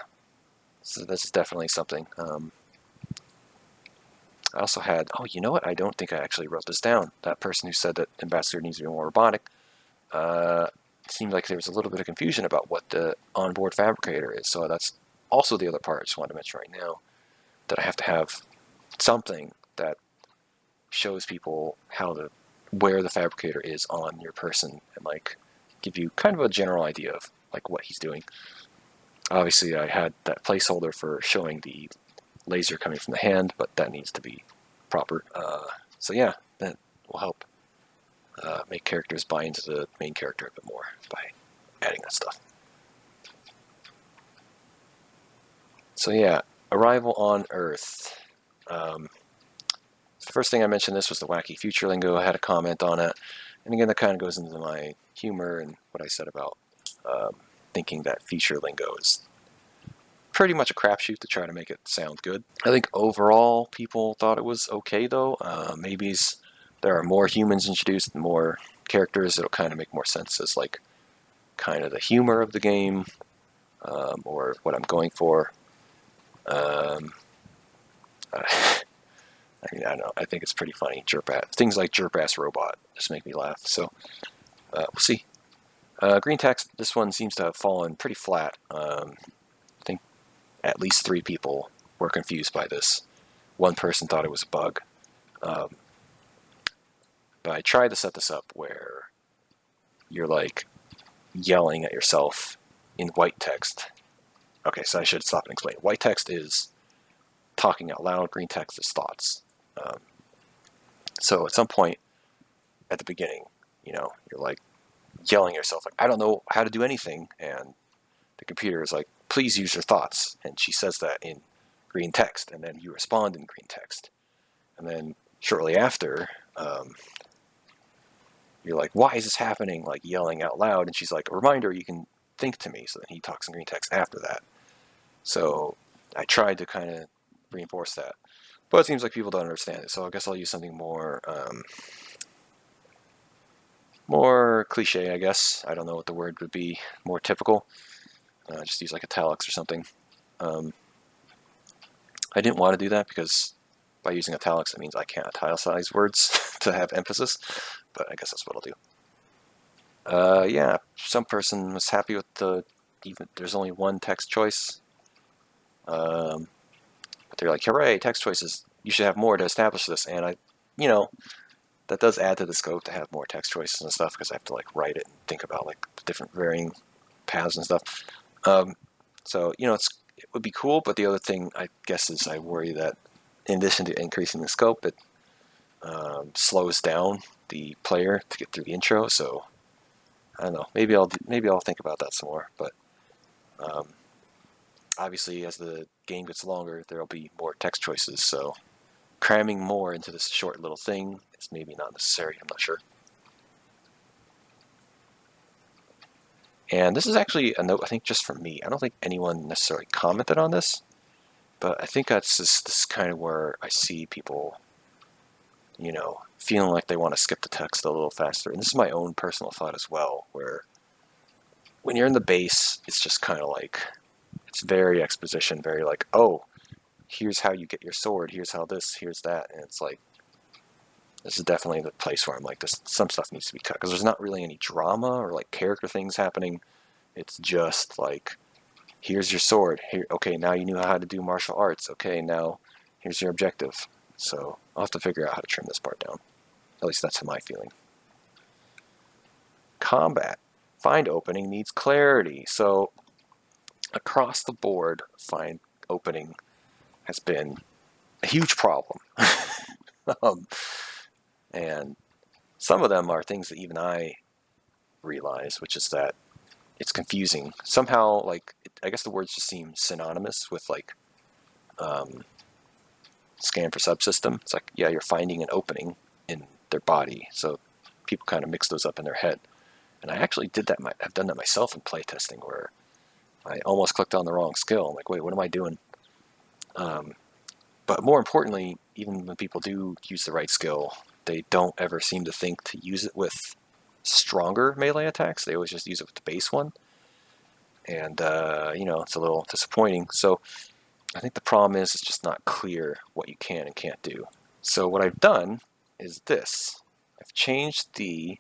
so this is definitely something. I also had, you know what? I don't think I actually wrote this down. That person who said that Ambassador needs to be more robotic, it seemed like there was a little bit of confusion about what the onboard fabricator is. So that's also the other part I just wanted to mention right now, that I have to have something that shows people where the fabricator is on your person and give you kind of a general idea of what he's doing. Obviously, I had that placeholder for showing the laser coming from the hand, but that needs to be proper. So yeah, that will help make characters buy into the main character a bit more by adding that stuff. So yeah, arrival on Earth. The first thing I mentioned this was the wacky future lingo. I had a comment on it. And again, that kind of goes into my humor and what I said about thinking that feature lingo is pretty much a crapshoot to try to make it sound good. I think overall people thought it was okay though. Maybe there are more humans introduced, more characters, it'll kind of make more sense as like kind of the humor of the game, or what I'm going for. Um, I mean, I don't know. I think it's pretty funny. Things like jerp-ass robot just make me laugh. So we'll see. Green text. This one seems to have fallen pretty flat. I think at least 3 people were confused by this. One person thought it was a bug. But I tried to set this up where you're like yelling at yourself in white text. Okay, so I should stop and explain. White text is talking out loud. Green text is thoughts. So at some point at the beginning, you're like yelling at yourself, like, I don't know how to do anything. And the computer is like, please use your thoughts. And she says that in green text. And then you respond in green text. And then shortly after, you're like, why is this happening? Like yelling out loud. And she's like, a reminder, you can think to me. So then he talks in green text after that. So I tried to kind of reinforce that. But it seems like people don't understand it. So I guess I'll use something more more cliche, I guess. I don't know what the word would be. More typical. Just use like italics or something. I didn't want to do that because by using italics, it means I can't italicize words to have emphasis. But I guess that's what I'll do. Yeah, some person was happy with there's only one text choice. But they're like, hooray, text choices. You should have more to establish this. And that does add to the scope to have more text choices and stuff because I have to like write it and think about like the different varying paths and stuff. So it would be cool, but the other thing I guess is I worry that in addition to increasing the scope, it slows down the player to get through the intro. So I don't know. Maybe I'll think about that some more. But obviously, as the game gets longer, there'll be more text choices. So cramming more into this short little thing is maybe not necessary. I'm not sure. And this is actually a note, I think, just for me. I don't think anyone necessarily commented on this, but I think that's this kind of where I see people, feeling like they want to skip the text a little faster. And this is my own personal thought as well, where when you're in the base, it's just kind of like, it's very exposition, very like, oh, here's how you get your sword, here's how this, here's that. And it's like, this is definitely the place where I'm like, some stuff needs to be cut because there's not really any drama or like character things happening. It's just like, here's your sword. Here, okay, now you know how to do martial arts. Okay, now here's your objective. So I'll have to figure out how to trim this part down. At least that's my feeling. Combat. Find opening needs clarity. So across the board, find opening has been a huge problem. And some of them are things that even I realize, which is that it's confusing. Somehow, like, I guess the words just seem synonymous with, like, scan for subsystem. It's like, yeah, you're finding an opening in their body. So people kind of mix those up in their head. And I actually did that. I've done that myself in playtesting where I almost clicked on the wrong skill. I'm like, wait, what am I doing? But more importantly, even when people do use the right skill, they don't ever seem to think to use it with stronger melee attacks. They always just use it with the base one. And, it's a little disappointing. So I think the problem is it's just not clear what you can and can't do. So what I've done is this. I've changed the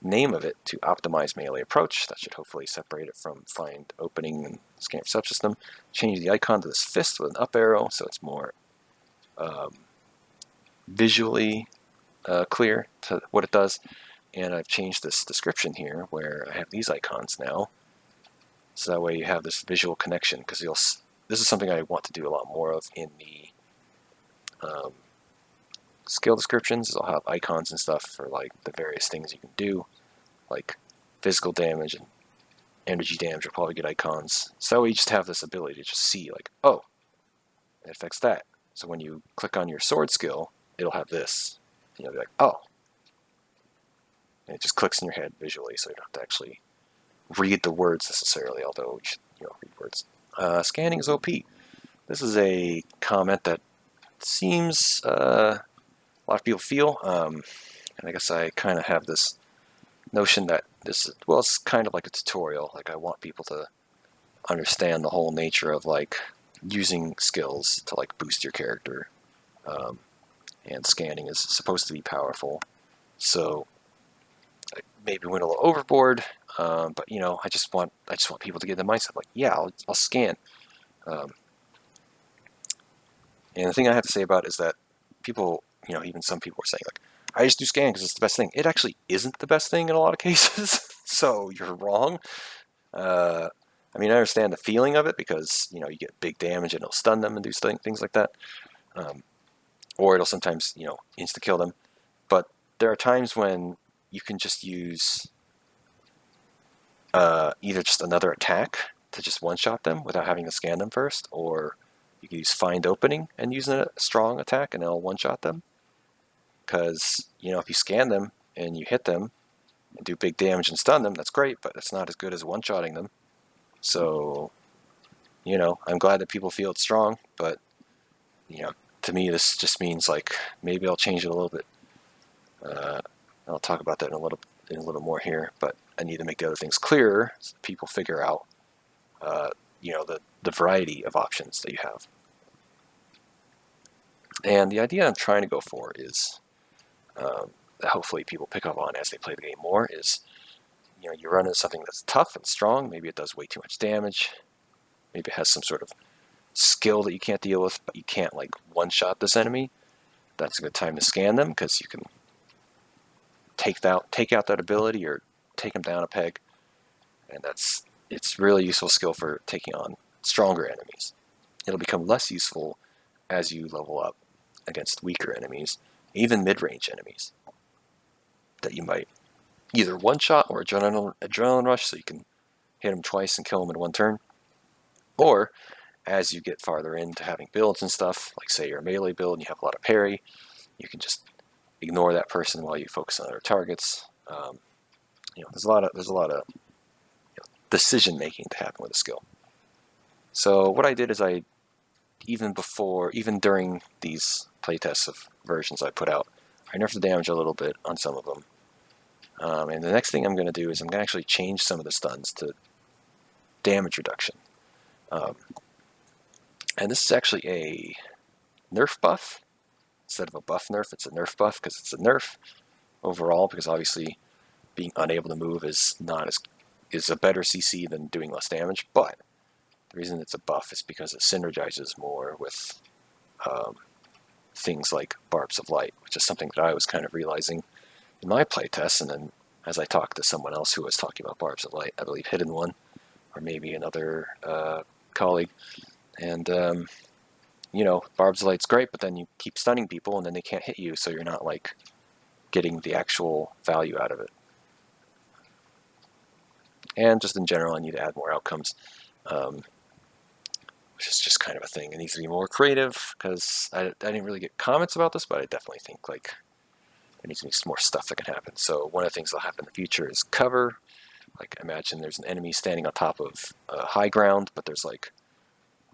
name of it to Optimize Melee Approach. That should hopefully separate it from Find Opening and Scan for Subsystem. Change the icon to this fist with an up arrow so it's more visually clear to what it does. And I've changed this description here where I have these icons now. So that way you have this visual connection because this is something I want to do a lot more of in the skill descriptions. Is I'll have icons and stuff for like the various things you can do, like physical damage and energy damage will probably get icons. So we just have this ability to just see like, oh, it affects that. So when you click on your sword skill, it'll have this. And you'll be like, oh. And it just clicks in your head visually, so you don't have to actually read the words necessarily, although you should read words. Scanning is OP. This is a comment that seems a lot of people feel, and I guess I kind of have this notion that this, well, it's kind of like a tutorial. Like I want people to understand the whole nature of like using skills to like boost your character, and scanning is supposed to be powerful. So I maybe went a little overboard, but I just want people to get the mindset like, yeah, I'll scan. And the thing I have to say about it is that people, even some people are saying like, I just do scan because it's the best thing. It actually isn't the best thing in a lot of cases. So you're wrong. I understand the feeling of it because, you get big damage and it'll stun them and do things like that. Or it'll sometimes, insta-kill them. But there are times when you can just use either just another attack to just one-shot them without having to scan them first, or you can use Find Opening and use a strong attack and it'll one-shot them. Because, if you scan them and you hit them and do big damage and stun them, that's great, but it's not as good as one-shotting them. So, I'm glad that people feel it's strong, but, to me this just means like maybe I'll change it a little bit. I'll talk about that in a little more here, but I need to make the other things clearer so that people figure out, the variety of options that you have. And the idea I'm trying to go for is, that hopefully people pick up on as they play the game more, is, you run into something that's tough and strong. Maybe it does way too much damage. Maybe it has some sort of skill that you can't deal with, but you can't like one-shot this enemy. That's a good time to scan them because you can take out that ability or take them down a peg, and it's really useful skill for taking on stronger enemies. It'll become less useful as you level up against weaker enemies, even mid-range enemies that you might either one-shot or adrenaline rush, so you can hit them twice and kill them in one turn, or as you get farther into having builds and stuff, like say you're a melee build and you have a lot of parry, you can just ignore that person while you focus on other targets. There's a lot of decision making to happen with a skill. So what I did is even during these playtests of versions I put out, I nerfed the damage a little bit on some of them. And the next thing I'm going to do is I'm going to actually change some of the stuns to damage reduction. And this is actually a nerf buff. Instead of a buff nerf, it's a nerf buff because it's a nerf overall, because obviously being unable to move is a better CC than doing less damage. But the reason it's a buff is because it synergizes more with things like Barbs of Light, which is something that I was kind of realizing in my playtests, and then as I talked to someone else who was talking about Barbs of Light, I believe Hidden One, or maybe another colleague, and Barbs of Light's great, but then you keep stunning people and then they can't hit you, so you're not like getting the actual value out of it. And just in general, I need to add more outcomes, which is just kind of a thing. It needs to be more creative, because I didn't really get comments about this, but I definitely think like there needs to be some more stuff that can happen. So one of the things that'll happen in the future is cover. Like imagine there's an enemy standing on top of high ground, but there's like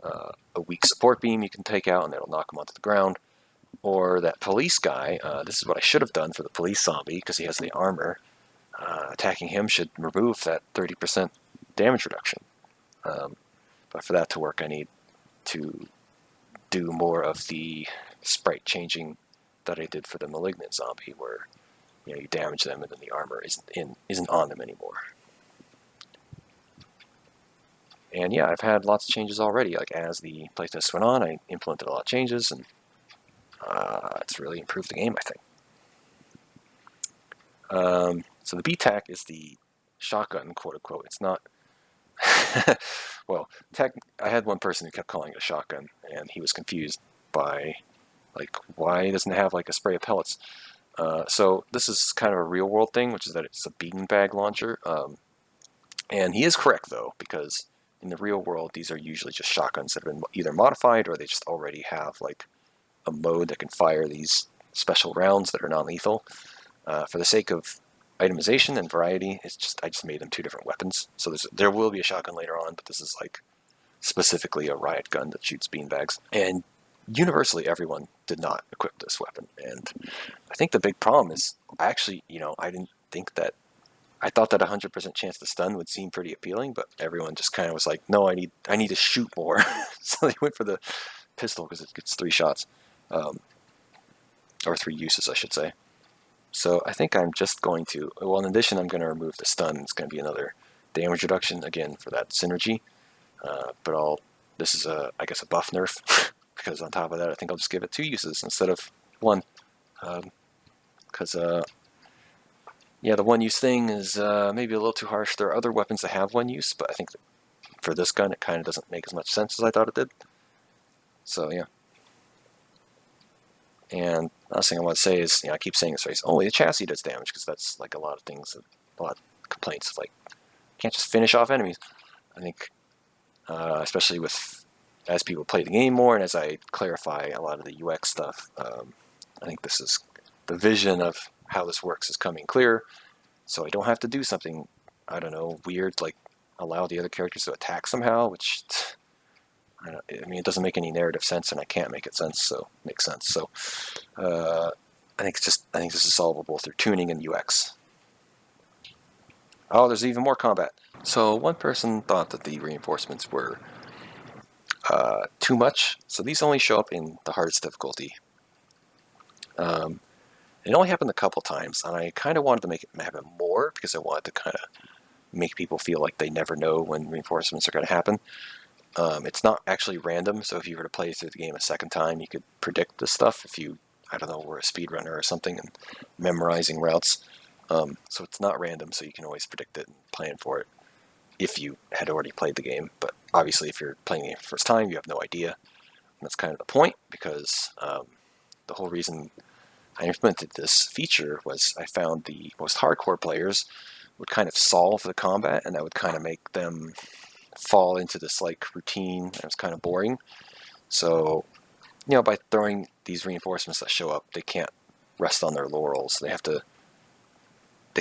a weak support beam you can take out and it'll knock him onto the ground. Or that police guy, this is what I should have done for the police zombie, because he has the armor. Attacking him should remove that 30% damage reduction. But for that to work, I need to do more of the sprite changing that I did for the malignant zombie, where you damage them and then the armor isn't on them anymore. And yeah, I've had lots of changes already. Like as the playtest went on, I implemented a lot of changes, and it's really improved the game, I think. So the BTAC is the shotgun, quote unquote. It's not. Well, I had one person who kept calling it a shotgun, and he was confused by like why doesn't it have like a spray of pellets. So this is kind of a real world thing, which is that it's a beanbag launcher. And he is correct though, because in the real world, these are usually just shotguns that have been either modified or they just already have like a mode that can fire these special rounds that are non-lethal. For the sake of itemization and variety. It's just I just made them 2 different weapons. So there will be a shotgun later on, but this is like specifically a riot gun that shoots beanbags. And universally, everyone did not equip this weapon. And I think the big problem is I actually, I didn't think that. I thought that 100% chance to stun would seem pretty appealing, but everyone just kind of was like, no, I need to shoot more. So they went for the pistol because it gets 3 shots, or 3 uses, I should say. So I think I'm just going to, well, in addition, I'm going to remove the stun. It's going to be another damage reduction, again, for that synergy. This is, I guess, a buff nerf, because on top of that, I think I'll just give it 2 uses instead of 1. Because, yeah, the 1-use thing is maybe a little too harsh. There are other weapons that have 1 use, but I think that for this gun, it kind of doesn't make as much sense as I thought it did. So, yeah. And last thing I want to say is, I keep saying this phrase, only the chassis does damage, because that's like a lot of things, a lot of complaints of like, you can't just finish off enemies. I think, especially as people play the game more and as I clarify a lot of the UX stuff, I think this is the vision of how this works is coming clear. So I don't have to do something, I don't know, weird, like allow the other characters to attack somehow, which, it doesn't make any narrative sense, and I can't make it make sense. So I think this is solvable through tuning and UX. Oh, there's even more combat. So one person thought that the reinforcements were too much. So these only show up in the hardest difficulty. It only happened a couple times, and I kind of wanted to make it happen more because I wanted to kind of make people feel like they never know when reinforcements are going to happen. It's not actually random, so if you were to play through the game a second time, you could predict this stuff if you, I don't know, were a speedrunner or something and memorizing routes. So it's not random, so you can always predict it and plan for it if you had already played the game. But obviously, if you're playing the game for the first time, you have no idea. And that's kind of the point, because the whole reason I implemented this feature was I found the most hardcore players would kind of solve the combat, and that would kind of make them fall into this like routine that was kind of boring. So, by throwing these reinforcements that show up, they can't rest on their laurels. They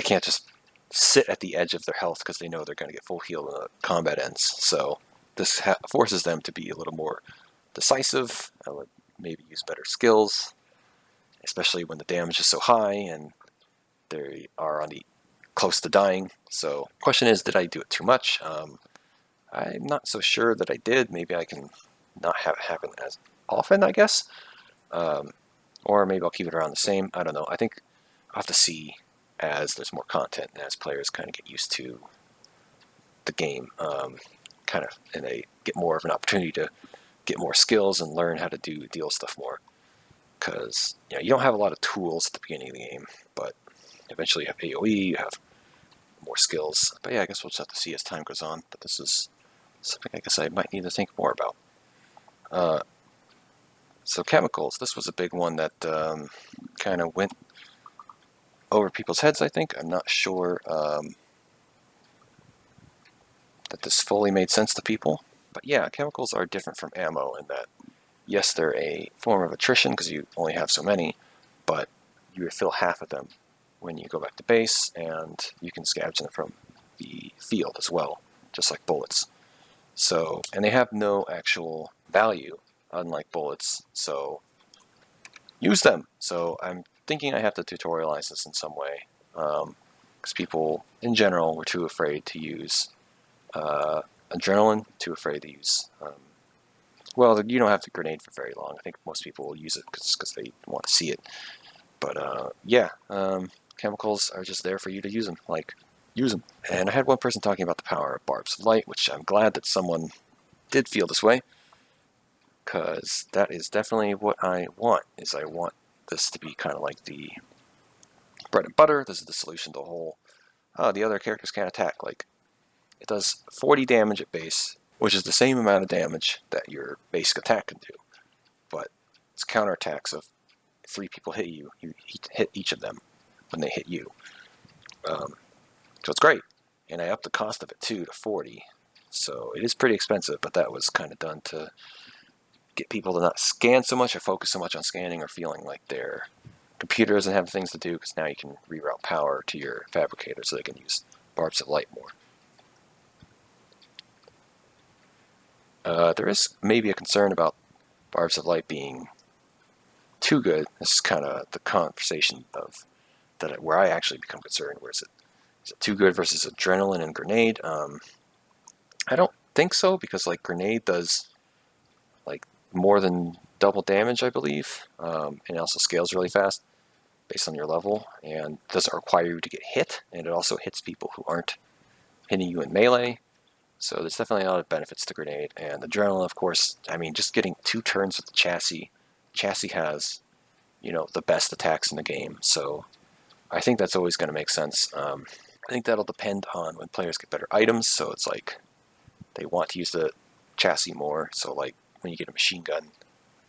can't just sit at the edge of their health because they know they're going to get full heal when the combat ends. So this forces them to be a little more decisive, maybe use better skills, especially when the damage is so high and they are close to dying. So the question is, did I do it too much? I'm not so sure that I did. Maybe I can not have it happen as often, I guess. Or maybe I'll keep it around the same. I don't know. I think I'll have to see as there's more content and as players kind of get used to the game, and they get more of an opportunity to get more skills and learn how to deal stuff more. Because you don't have a lot of tools at the beginning of the game, but eventually you have AoE, you have more skills. But yeah, I guess we'll just have to see as time goes on. But this is something I guess I might need to think more about. So chemicals, this was a big one that kind of went over people's heads, I think. I'm not sure that this fully made sense to people. But yeah, chemicals are different from ammo in that, yes, they're a form of attrition because you only have so many, but you refill half of them when you go back to base, and you can scavenge them from the field as well, just like bullets. So, and they have no actual value, unlike bullets, so use them. So I'm thinking I have to tutorialize this in some way, because people in general were too afraid to use adrenaline, too afraid to use, well, you don't have to grenade for very long. I think most people will use it because they want to see it. But chemicals are just there for you to use them, use them. And I had one person talking about the power of barbs of light, which I'm glad that someone did feel this way, because that is definitely what I want. I want this to be kind of like the bread and butter. This is the solution to the whole, the other characters can't attack. It does 40 damage at base, which is the same amount of damage that your basic attack can do. But it's counterattacks of 3 people hit you, you hit each of them when they hit you. So it's great. And I upped the cost of it too to 40. So it is pretty expensive, but that was kind of done to get people to not scan so much or focus so much on scanning or feeling like they're Computer doesn't have things to do because now you can reroute power to your fabricator so they can use barbs of light more. There is maybe a concern about barbs of light being too good. This is kind of the conversation of where I actually become concerned. Where is it too good versus adrenaline and grenade? I don't think so, because like grenade does like more than double damage, I believe, and it also scales really fast based on your level, and doesn't require you to get hit, and it also hits people who aren't hitting you in melee. So there's definitely a lot of benefits to grenade. And adrenaline, of course, I mean, just getting 2 turns with the chassis. Chassis has, the best attacks in the game, so I think that's always going to make sense. I think that'll depend on when players get better items, so it's like they want to use the chassis more, so like when you get a machine gun,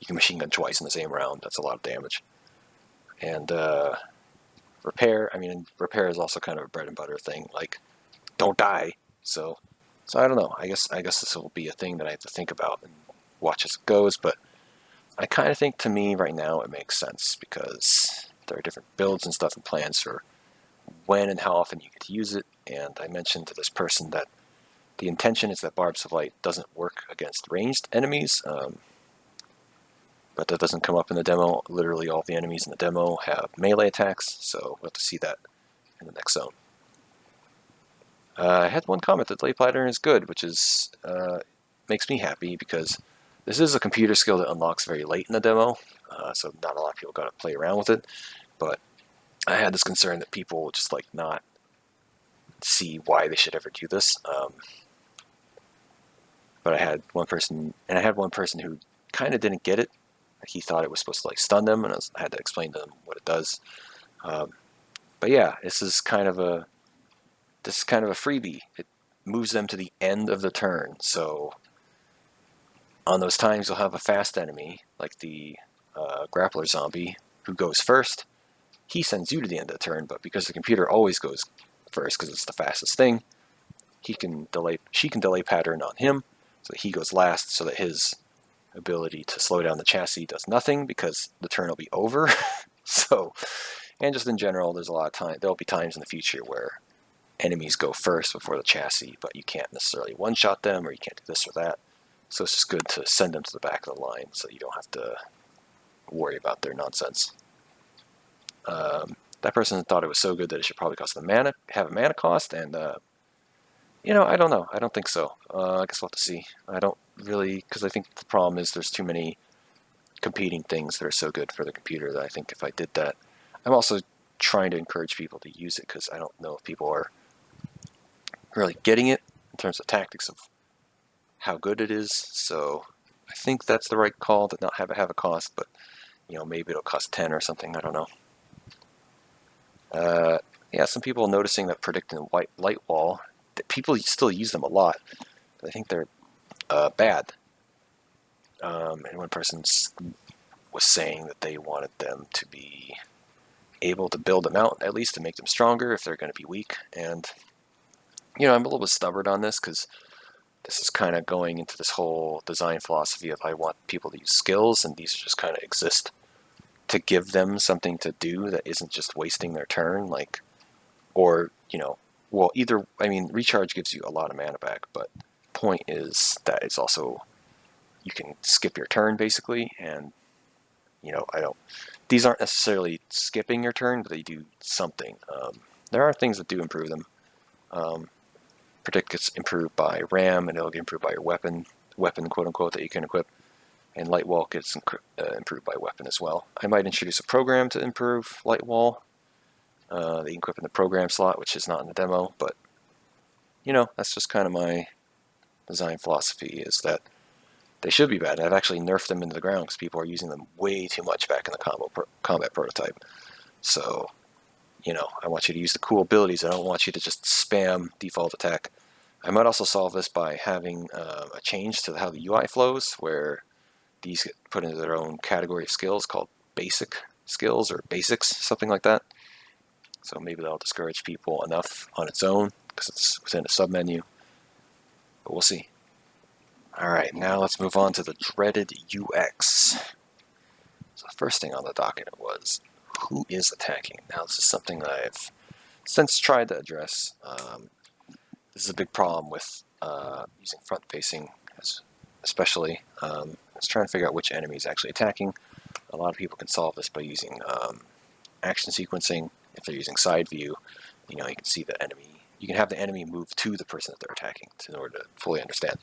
you can machine gun twice in the same round. That's a lot of damage. And repair, repair is also kind of a bread and butter thing, like don't die. So I don't know. I guess this will be a thing that I have to think about and watch as it goes, but I kind of think, to me right now, it makes sense because there are different builds and stuff and plans for when and how often you get to use it. And I mentioned to this person that the intention is that Barbs of Light doesn't work against ranged enemies, but that doesn't come up in the demo. Literally all the enemies in the demo have melee attacks, so we'll have to see that in the next zone. I had one comment that delayed pattern is good, which is makes me happy because this is a computer skill that unlocks very late in the demo, so not a lot of people got to play around with it. But I had this concern that people would just like not see why they should ever do this. But I had one person who kind of didn't get it. He thought it was supposed to like stun them, and I had to explain to them what it does. But yeah, this is kind of a freebie. It moves them to the end of the turn. So on those times, you'll have a fast enemy like the grappler zombie who goes first. He sends you to the end of the turn, but because the computer always goes first because it's the fastest thing, she can delay pattern on him, so that he goes last, so that his ability to slow down the chassis does nothing because the turn will be over. So, and just in general, there's a lot of time. There'll be times in the future where enemies go first before the chassis, but you can't necessarily one-shot them, or you can't do this or that. So it's just good to send them to the back of the line so you don't have to worry about their nonsense. That person thought it was so good that it should probably have a mana cost, and I don't know. I don't think so. I guess we'll have to see. I don't really, because I think the problem is there's too many competing things that are so good for the computer that I think if I did that, I'm also trying to encourage people to use it because I don't know if people are really getting it in terms of tactics of how good it is. So I think that's the right call to not have it have a cost, but maybe it'll cost 10 or something. I don't know. Yeah, some people noticing that predicting white light wall, that people still use them a lot, but I think they're bad. And one person was saying that they wanted them to be able to build them out, at least to make them stronger if they're going to be weak. And I'm a little bit stubborn on this because this is kind of going into this whole design philosophy of I want people to use skills, and these just kind of exist to give them something to do that isn't just wasting their turn, recharge gives you a lot of mana back, but the point is that it's also, you can skip your turn basically, and these aren't necessarily skipping your turn, but they do something. There are things that do improve them. Predict gets improved by RAM, and it'll get improved by your weapon quote unquote, that you can equip. And Light Wall gets improved by weapon as well. I might introduce a program to improve Light Wall that you can equip in the program slot, which is not in the demo, but that's just kind of my design philosophy, is that they should be bad. I've actually nerfed them into the ground because people are using them way too much back in the combat prototype. So, I want you to use the cool abilities. I don't want you to just spam default attack. I might also solve this by having a change to how the UI flows, where these get put into their own category of skills called basic skills or basics, something like that. So maybe that'll discourage people enough on its own because it's within a submenu. But we'll see. Alright, now let's move on to the dreaded UX. So the first thing on the docket was who is attacking. Now, this is something that I've since tried to address. This is a big problem with using front-facing, especially. It's trying to figure out which enemy is actually attacking. A lot of people can solve this by using action sequencing. If they're using side view, you can see the enemy. You can have the enemy move to the person that they're attacking in order to fully understand.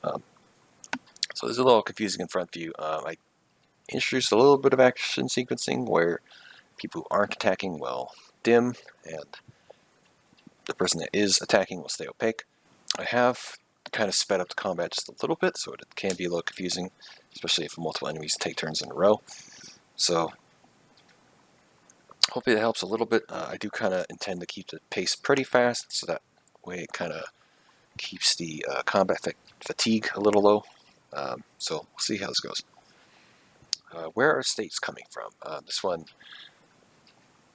So this is a little confusing in front view. I introduced a little bit of action sequencing where people who aren't attacking will dim, and the person that is attacking will stay opaque. I have kind of sped up the combat just a little bit, so it can be a little confusing, especially if multiple enemies take turns in a row. So hopefully that helps a little bit. I do kind of intend to keep the pace pretty fast, so that way it kind of keeps the combat fatigue a little low. So we'll see how this goes. Where are states coming from? This one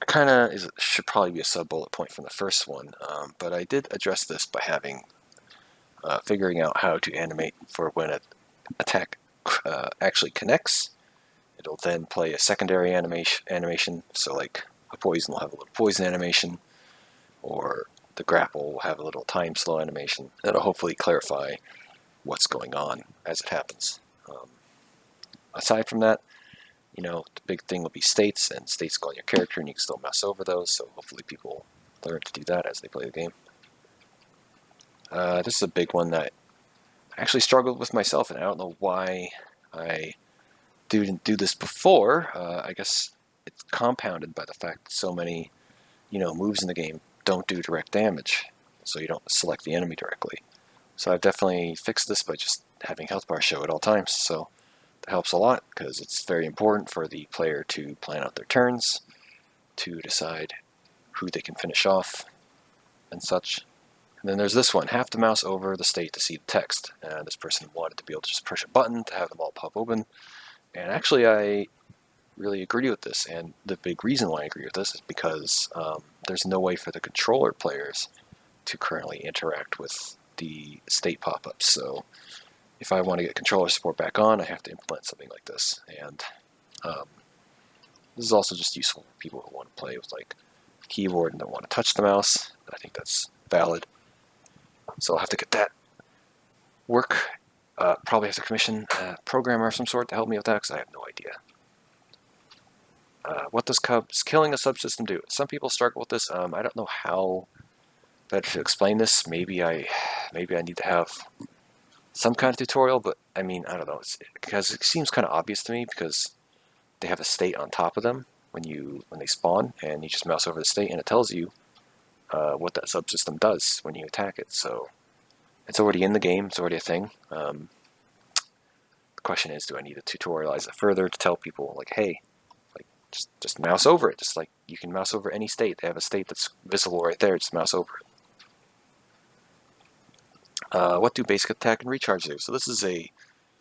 kind of should probably be a sub-bullet point from the first one, but I did address this by figuring out how to animate for when an attack actually connects. It'll then play a secondary animation, so like a poison will have a little poison animation, or the grapple will have a little time slow animation. That'll hopefully clarify what's going on as it happens. Aside from that, the big thing will be states, and states go on your character, and you can still mouse over those, so hopefully people learn to do that as they play the game. This is a big one that I actually struggled with myself, and I don't know why I didn't do this before. I guess it's compounded by the fact that so many, moves in the game don't do direct damage, so you don't select the enemy directly. So I've definitely fixed this by just having health bar show at all times, so that helps a lot, because it's very important for the player to plan out their turns, to decide who they can finish off, and such. And then there's this one, have to mouse over the state to see the text. This person wanted to be able to just push a button to have them all pop open. And actually I really agree with this, and the big reason why I agree with this is because there's no way for the controller players to currently interact with the state pop-ups. So if I want to get controller support back on, I have to implement something like this. And this is also just useful for people who want to play with like a keyboard and don't want to touch the mouse. I think that's valid. So I'll have to get that work. Probably have to commission a programmer of some sort to help me with that, because I have no idea. What does killing a subsystem do? Some people struggle with this. I don't know how better to explain this. Maybe I need to have some kind of tutorial, but I don't know. Because it seems kind of obvious to me, because they have a state on top of them when they spawn, and you just mouse over the state, and it tells you what that subsystem does when you attack it. So it's already in the game. It's already a thing. The question is, do I need to tutorialize it further to tell people, like, hey, like just mouse over it. Just like you can mouse over any state. They have a state that's visible right there. Just mouse over it. What do basic attack and recharge do? So this is a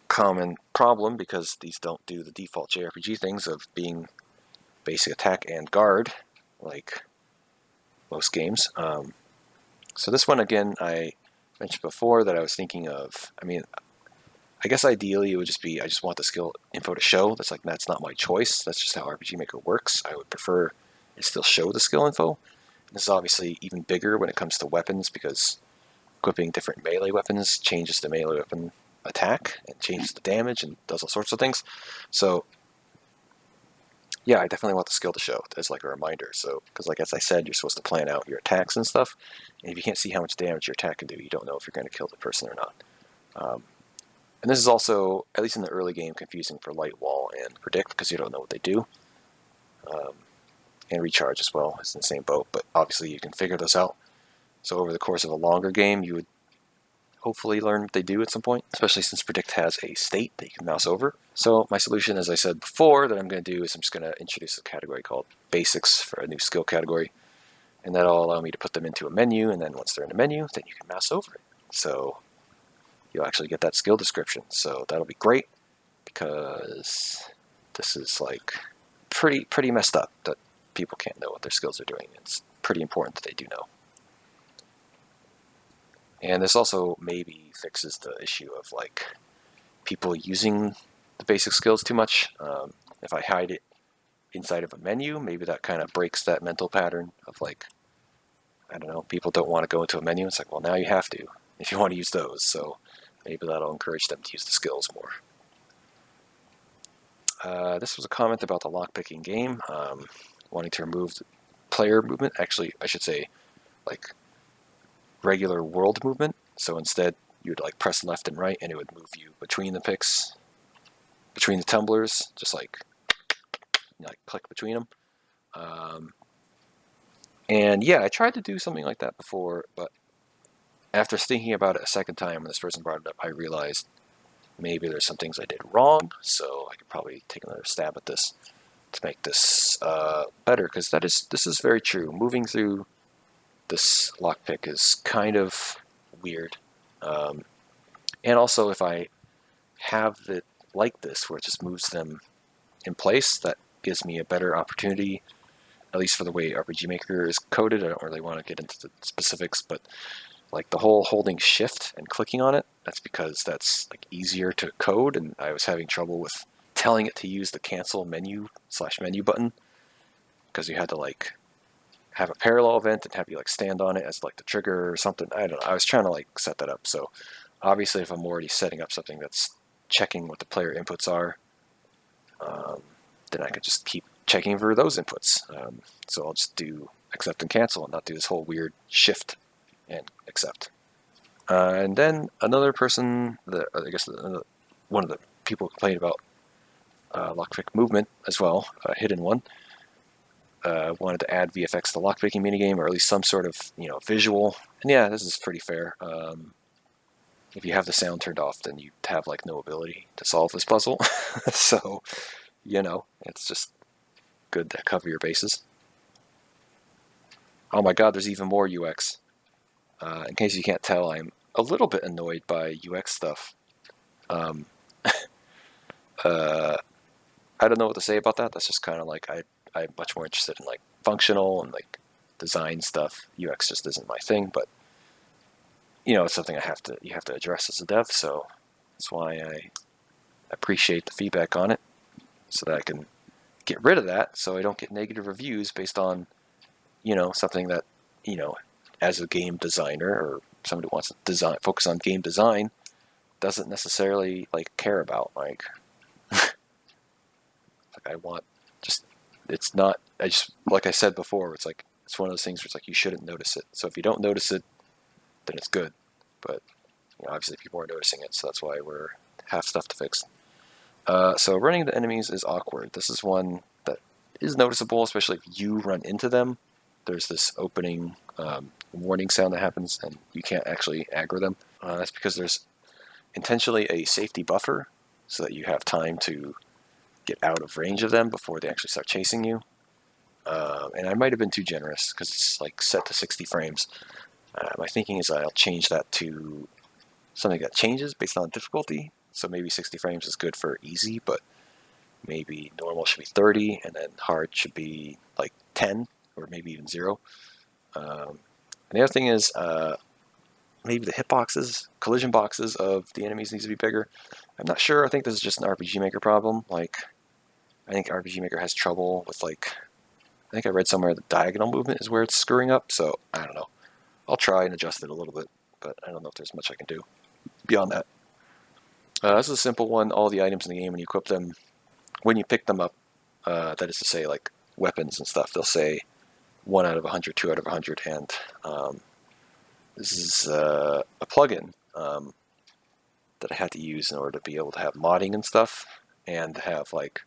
common problem, because these don't do the default JRPG things of being basic attack and guard, like most games. So this one, again, I mentioned before that I was thinking of, I guess ideally it would just be, I just want the skill info to show. That's not my choice. That's just how RPG Maker works. I would prefer it still show the skill info. And this is obviously even bigger when it comes to weapons, because equipping different melee weapons changes the melee weapon attack and changes the damage and does all sorts of things. So yeah, I definitely want the skill to show as like a reminder. So, because like as I said, you're supposed to plan out your attacks and stuff, and if you can't see how much damage your attack can do, you don't know if you're going to kill the person or not. And this is also, at least in the early game, confusing for Light Wall and Predict, because you don't know what they do. And Recharge as well is in the same boat, but obviously you can figure those out. So over the course of a longer game, you would hopefully learn what they do at some point, especially since Predict has a state that you can mouse over. So my solution, as I said before, that I'm going to do is I'm just going to introduce a category called Basics for a new skill category, and that'll allow me to put them into a menu, and then once they're in a menu, then you can mouse over it. So you'll actually get that skill description. So that'll be great, because this is like pretty messed up that people can't know what their skills are doing. It's pretty important that they do know. And this also maybe fixes the issue of like people using the basic skills too much. If I hide it inside of a menu. Maybe that kind of breaks that mental pattern of like, I don't know, people don't want to go into a menu. It's like, well, now you have to if you want to use those. So maybe that'll encourage them to use the skills more. This was a comment about the lockpicking game, wanting to remove player movement. Actually, I should say like regular world movement. So instead, you'd like press left and right, and it would move you between the picks, between the tumblers, just like click between them. And yeah, I tried to do something like that before, but after thinking about it a second time when this person brought it up, I realized maybe there's some things I did wrong, so I could probably take another stab at this to make this better, because this is very true. Moving through this lockpick is kind of weird. And also, if I have it like this, where it just moves them in place, that gives me a better opportunity, at least for the way RPG Maker is coded. I don't really want to get into the specifics, but like the whole holding shift and clicking on it, that's because that's like easier to code, and I was having trouble with telling it to use the cancel menu /menu button, because you had to like have a parallel event and have you like stand on it as like the trigger or something. I don't know. I was trying to like set that up. So obviously if I'm already setting up something that's checking what the player inputs are, then I could just keep checking for those inputs. So I'll just do accept and cancel and not do this whole weird shift and accept. And then another person, I guess one of the people complained about lockpick movement as well, a hidden one, wanted to add VFX to the lockpicking minigame, or at least some sort of visual. And yeah, this is pretty fair. If you have the sound turned off, then you have like no ability to solve this puzzle. So, it's just good to cover your bases. Oh my god, there's even more UX. In case you can't tell, I'm a little bit annoyed by UX stuff. I don't know what to say about that. That's just kind of like I'm much more interested in like functional and like design stuff. UX just isn't my thing, but it's something you have to address as a dev. So that's why I appreciate the feedback on it, so that I can get rid of that, so I don't get negative reviews based on something that as a game designer or somebody who wants to focus on game design doesn't necessarily like care about. Like I want it's not. I just like I said before. It's like it's one of those things where it's like you shouldn't notice it. So if you don't notice it, then it's good. But obviously people are noticing it, so that's why we're have stuff to fix. So running into enemies is awkward. This is one that is noticeable, especially if you run into them. There's this opening warning sound that happens, and you can't actually aggro them. That's because there's intentionally a safety buffer, so that you have time to get out of range of them before they actually start chasing you. And I might have been too generous, because it's like set to 60 frames. My thinking is I'll change that to something that changes based on difficulty. So maybe 60 frames is good for easy, but maybe normal should be 30, and then hard should be like 10, or maybe even 0. And the other thing is maybe the hitboxes, collision boxes of the enemies needs to be bigger. I'm not sure. I think this is just an RPG Maker problem. Like, I think RPG Maker has trouble with I think I read somewhere the diagonal movement is where it's screwing up, so I don't know. I'll try and adjust it a little bit, but I don't know if there's much I can do beyond that. This is a simple one. All the items in the game, when you equip them, when you pick them up, that is to say, like weapons and stuff, they'll say 1 out of 100, 2 out of 100, and this is a plugin that I had to use in order to be able to have modding and stuff, and have like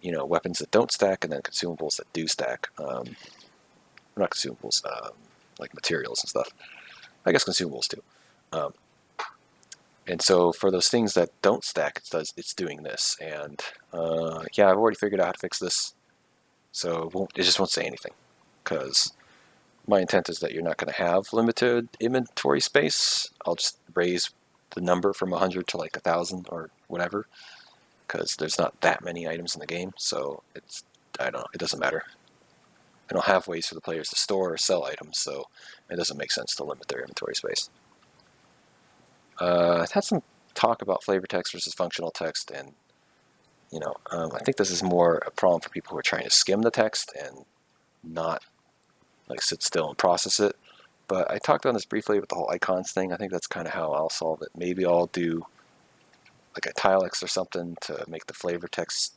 weapons that don't stack, and then consumables that do stack. Not consumables, like materials and stuff. I guess consumables too. And so for those things that don't stack, it's doing this. And yeah, I've already figured out how to fix this. So it just won't say anything, because my intent is that you're not going to have limited inventory space. I'll just raise the number from 100 to like 1,000 or whatever, because there's not that many items in the game. So I don't know, it doesn't matter. I don't have ways for the players to store or sell items, so it doesn't make sense to limit their inventory space. I've had some talk about flavor text versus functional text, and I think this is more a problem for people who are trying to skim the text and not like sit still and process it. But I talked on this briefly with the whole icons thing. I think that's kind of how I'll solve it. Maybe I'll do like italics or something to make the flavor text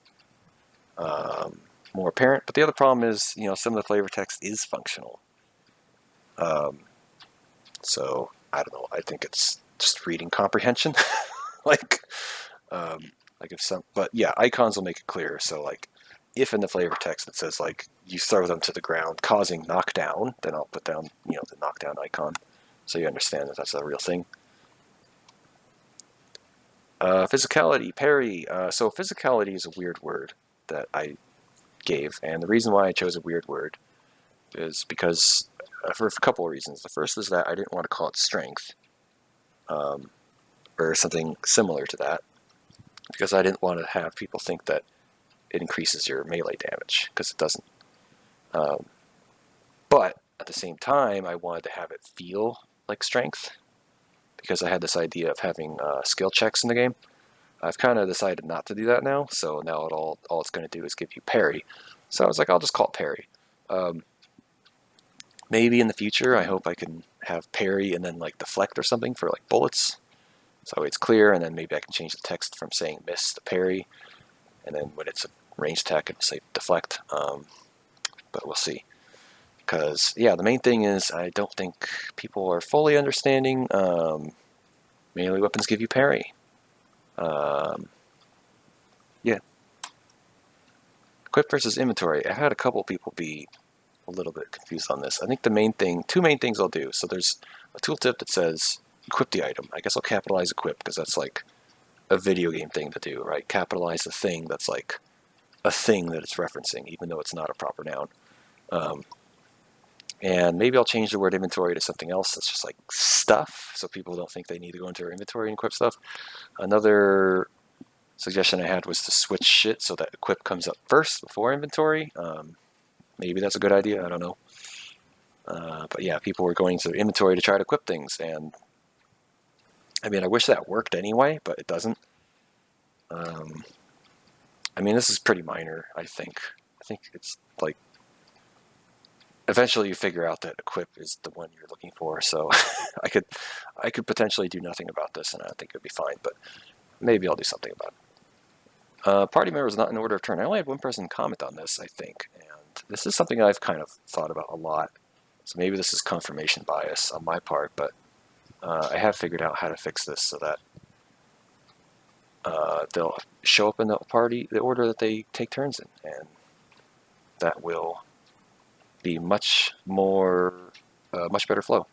more apparent. But the other problem is, some of the flavor text is functional. So I don't know. I think it's just reading comprehension. like, like if some, but yeah, icons will make it clear. So like, if in the flavor text it says like you throw them to the ground, causing knockdown, then I'll put down the knockdown icon, so you understand that that's a real thing. Physicality, parry. So physicality is a weird word that I gave, and the reason why I chose a weird word is because for a couple of reasons. The first is that I didn't want to call it strength, or something similar to that, because I didn't want to have people think that it increases your melee damage, because it doesn't. But at the same time, I wanted to have it feel like strength, because I had this idea of having skill checks in the game. I've kind of decided not to do that now, so now all it's going to do is give you parry. So I was like, I'll just call it parry. Maybe in the future, I hope I can have parry and then like deflect or something for like bullets. So it's clear, and then maybe I can change the text from saying miss to parry, and then when it's a ranged attack, it'll say deflect. But we'll see. Because, yeah, the main thing is I don't think people are fully understanding melee weapons give you parry. Yeah. Equip versus inventory. I've had a couple people be a little bit confused on this. I think two main things I'll do. So there's a tooltip that says equip the item. I guess I'll capitalize equip because that's like a video game thing to do, right? Capitalize the thing that's like a thing that it's referencing, even though it's not a proper noun. And maybe I'll change the word inventory to something else that's just like stuff, so people don't think they need to go into their inventory and equip stuff. Another suggestion I had was to switch it so that equip comes up first before inventory. Maybe that's a good idea, I don't know. But yeah, people were going to their inventory to try to equip things, and I mean, I wish that worked anyway, but it doesn't. I mean, this is pretty minor, I think. I think it's like, eventually you figure out that equip is the one you're looking for, so I could potentially do nothing about this, and I think it would be fine, but maybe I'll do something about it. Party members not in order of turn. I only had one person comment on this, I think, and this is something I've kind of thought about a lot, so maybe this is confirmation bias on my part, but I have figured out how to fix this so that they'll show up in the order that they take turns in, and that will be much better flow.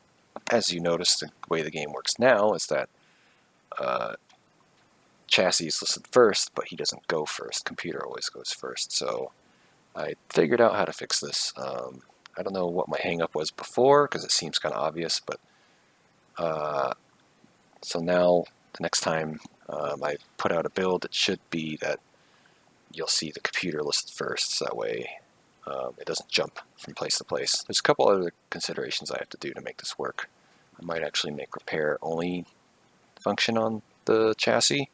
As you notice, the way the game works now is that chassis is listed first, but he doesn't go first. Computer always goes first. So I figured out how to fix this. I don't know what my hang-up was before, because it seems kind of obvious, but so now the next time I put out a build, it should be that you'll see the computer listed first, so that way it doesn't jump from place to place. There's a couple other considerations I have to do to make this work. I might actually make repair only function on the chassis,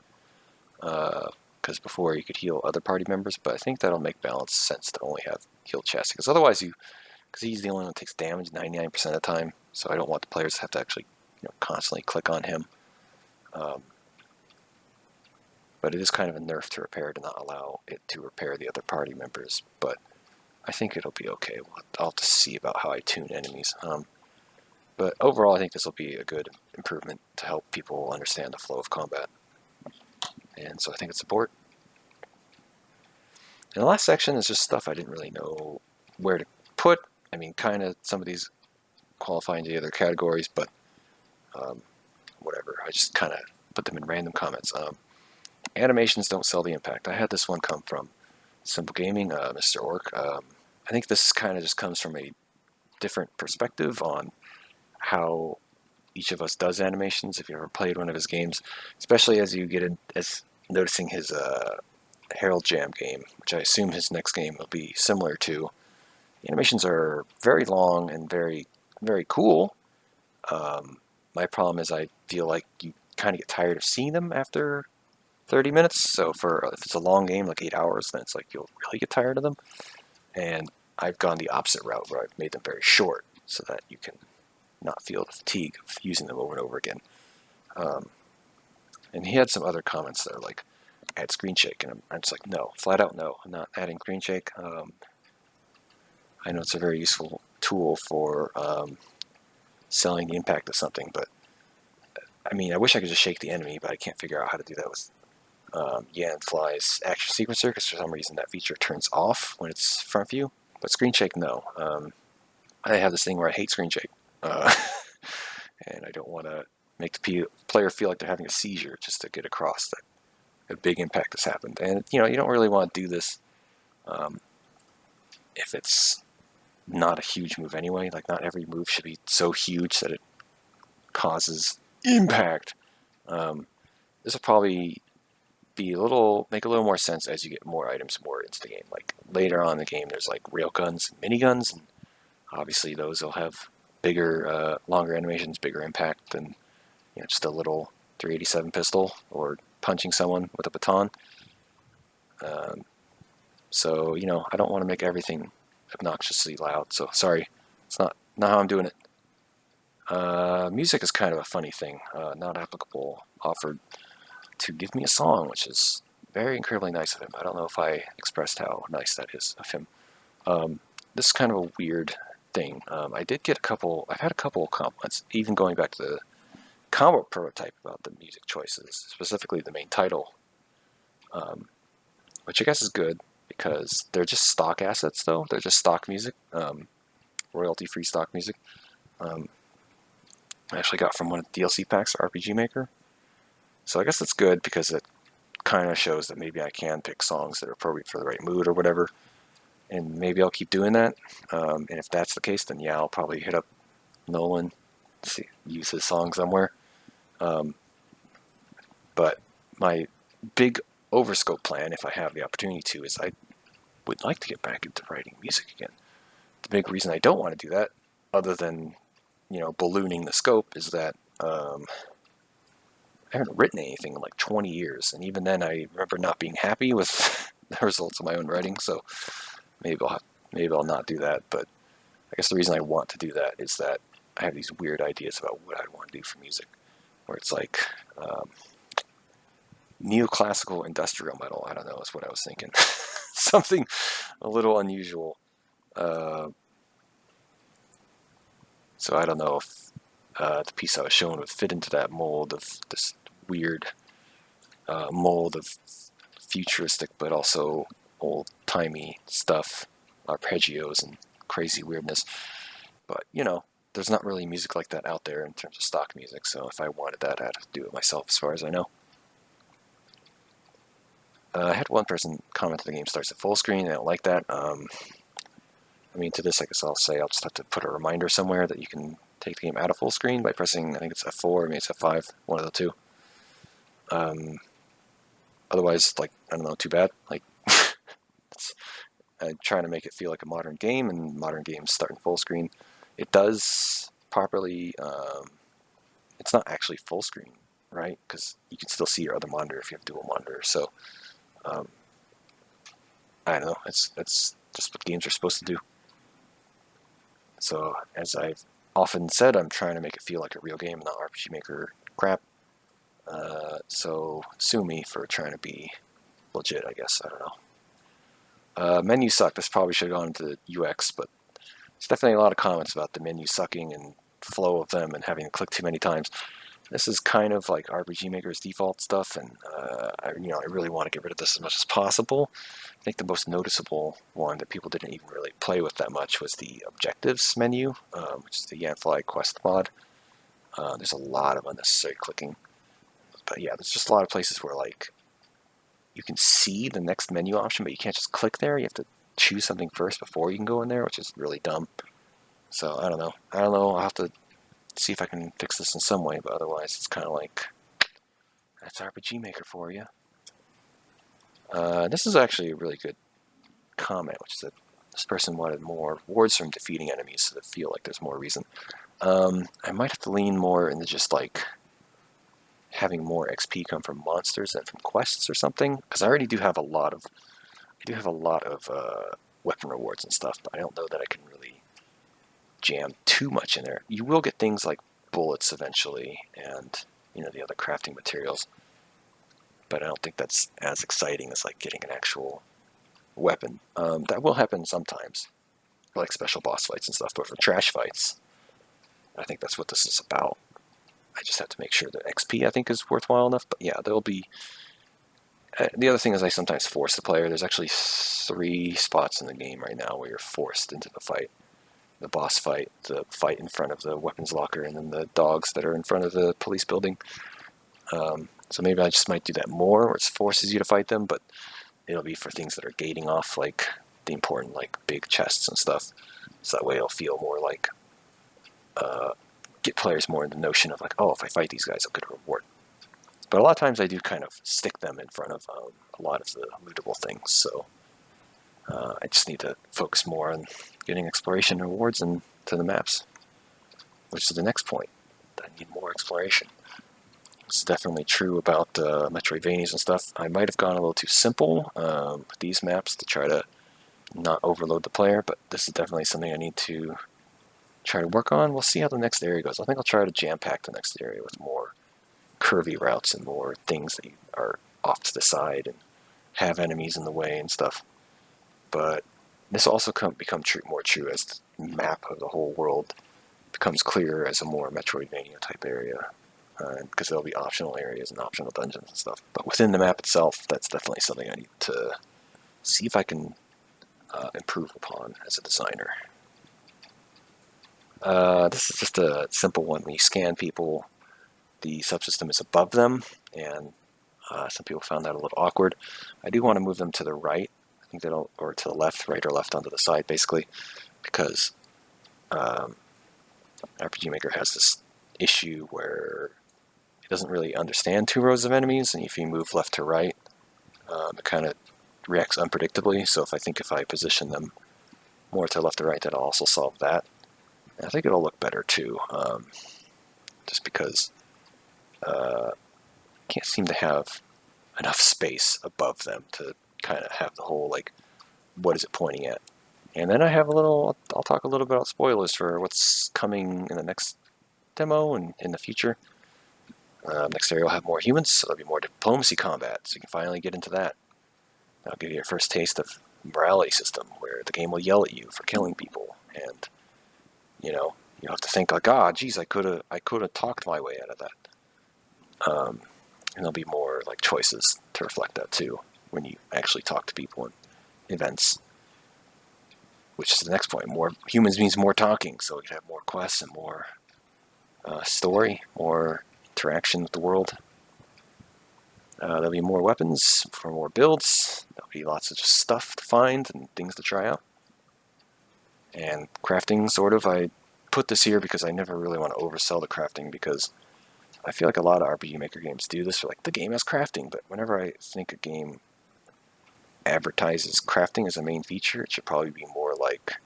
because before you could heal other party members, but I think that'll make balance sense to only have heal chassis, because otherwise because he's the only one that takes damage 99% of the time, so I don't want the players to have to actually constantly click on him. But it is kind of a nerf to repair to not allow it to repair the other party members, but I think it'll be okay. I'll have to see about how I tune enemies. But overall, I think this will be a good improvement to help people understand the flow of combat. And so I think it's support. And the last section is just stuff I didn't really know where to put. I mean, kind of some of these qualify into the other categories, but whatever. I just kind of put them in random comments. Animations don't sell the impact. I had this one come from Simple Gaming, Mr. Orc. I think this kind of just comes from a different perspective on how each of us does animations. If you ever played one of his games, especially as you get in, as noticing his Herald Jam game, which I assume his next game will be similar to. The animations are very long and very, very cool. My problem is I feel like you kind of get tired of seeing them after 30 minutes. So if it's a long game, like 8 hours, then it's like you'll really get tired of them. And I've gone the opposite route where I've made them very short so that you can not feel the fatigue of using them over and over again. And he had some other comments that are like, add screen shake, and I'm just like, no, flat out no, I'm not adding screen shake. I know it's a very useful tool for selling the impact of something, but I mean, I wish I could just shake the enemy, but I can't figure out how to do that with Fly's action sequencer, because for some reason that feature turns off when it's front view. But screen shake, no. I have this thing where I hate screen shake, and I don't want to make the player feel like they're having a seizure just to get across that a big impact has happened. And you don't really want to do this if it's not a huge move anyway. Like, not every move should be so huge that it causes impact. This will probably make a little more sense as you get more items more into the game. Like later on in the game, there's like railguns and miniguns, and obviously those will have bigger, longer animations, bigger impact than just a little 387 pistol or punching someone with a baton. So I don't want to make everything obnoxiously loud. So sorry, it's not how I'm doing it. Music is kind of a funny thing. Not applicable. Offered to give me a song, which is very incredibly nice of him. I don't know if I expressed how nice that is of him. This is kind of a weird thing. I've had a couple of compliments, even going back to the combo prototype, about the music choices, specifically the main title, which I guess is good because they're just stock assets, though. They're just stock music, royalty-free stock music. I actually got from one of the DLC packs, RPG Maker. So I guess that's good because it kind of shows that maybe I can pick songs that are appropriate for the right mood or whatever. And maybe I'll keep doing that. And if that's the case, then yeah, I'll probably hit up Nolan, use his song somewhere. But my big overscope plan, if I have the opportunity to, is I would like to get back into writing music again. The big reason I don't want to do that, other than ballooning the scope, is that I haven't written anything in like 20 years, and even then I remember not being happy with the results of my own writing. So maybe I'll not do that. But I guess the reason I want to do that is that I have these weird ideas about what I want to do for music, where it's like neoclassical industrial metal. I don't know, is what I was thinking. Something a little unusual. So I don't know if the piece I was shown would fit into that mold of this weird mold of futuristic but also old-timey stuff, arpeggios and crazy weirdness. But there's not really music like that out there in terms of stock music, so if I wanted that, I'd have to do it myself, as far as I know. I had one person comment that the game starts at full screen. I don't like that. To this, I guess I'll just have to put a reminder somewhere that you can take the game out of full screen by pressing, I think it's F4, maybe it's F5, one of the two. Otherwise, I don't know, too bad. I'm trying to make it feel like a modern game, and modern games start in full screen. It does properly. It's not actually full screen, right? Because you can still see your other monitor if you have dual monitor. So, I don't know. It's just what games are supposed to do. So, as I've often said, I'm trying to make it feel like a real game, not RPG Maker crap. So sue me for trying to be legit, I guess. I don't know. Menu suck. This probably should have gone into UX, but there's definitely a lot of comments about the menu sucking and flow of them and having to click too many times. This is kind of like RPG Maker's default stuff, and I really want to get rid of this as much as possible. I think the most noticeable one that people didn't even really play with that much was the objectives menu, which is the Yanfly quest mod. There's a lot of unnecessary clicking. But yeah, there's just a lot of places where you can see the next menu option, but you can't just click there. You have to choose something first before you can go in there, which is really dumb. So I don't know. I'll have to see if I can fix this in some way, but otherwise it's kind of like, that's RPG Maker for you. This is actually a really good comment, which is that this person wanted more rewards from defeating enemies, so they feel like there's more reason. I might have to lean more into just having more XP come from monsters than from quests or something. Because I already do have a lot of, weapon rewards and stuff, but I don't know that I can really jam too much in there. You will get things like bullets eventually, and the other crafting materials, but I don't think that's as exciting as like getting an actual weapon. That will happen sometimes, for like special boss fights and stuff, but for trash fights, I think that's what this is about. I just have to make sure that XP, I think, is worthwhile enough. But yeah, there'll be... the other thing is I sometimes force the player. There's actually 3 spots in the game right now where you're forced into the fight. The boss fight, the fight in front of the weapons locker, and then the dogs that are in front of the police building. So maybe I just might do that more, where it forces you to fight them, but it'll be for things that are gating off, like the important, like, big chests and stuff. So that way it'll feel more like... get players more in the notion of like, oh, if I fight these guys, I'll get a reward. But a lot of times I do kind of stick them in front of a lot of the lootable things, so I just need to focus more on getting exploration rewards and to the maps, which is the next point. I need more exploration. This is definitely true about Metroidvanias and stuff. I might have gone a little too simple with these maps to try to not overload the player, but this is definitely something I need to try to work on. We'll see how the next area goes. I think I'll try to jam-pack the next area with more curvy routes and more things that are off to the side and have enemies in the way and stuff. But this will also become more true as the map of the whole world becomes clearer as a more Metroidvania type area, because there'll be optional areas and optional dungeons and stuff. But within the map itself, that's definitely something I need to see if I can improve upon as a designer. This is just a simple one. When you scan people, the subsystem is above them, and some people found that a little awkward. I do want to move them to the right. I think that'll, or to the left, right or left onto the side, basically, because RPG Maker has this issue where it doesn't really understand 2 rows of enemies, and if you move left to right, it kind of reacts unpredictably. So if I position them more to left or right, that'll also solve that. And I think it'll look better too, just because can't seem to have enough space above them to kind of have the whole, like, what is it pointing at? And then I'll talk a little bit about spoilers for what's coming in the next demo and in the future. Next area will have more humans, so there'll be more diplomacy combat, so you can finally get into that. That'll give you your first taste of morality system, where the game will yell at you for killing people, and you have to think like, geez, I could have talked my way out of that. And there'll be more like choices to reflect that too when you actually talk to people in events. Which is the next point. More humans means more talking, so we can have more quests and more story, more interaction with the world. There'll be more weapons for more builds. There'll be lots of just stuff to find and things to try out. And crafting, sort of, I put this here because I never really want to oversell the crafting, because I feel like a lot of RPG Maker games do this. They're like, the game has crafting, but whenever I think a game advertises crafting as a main feature, it should probably be more like,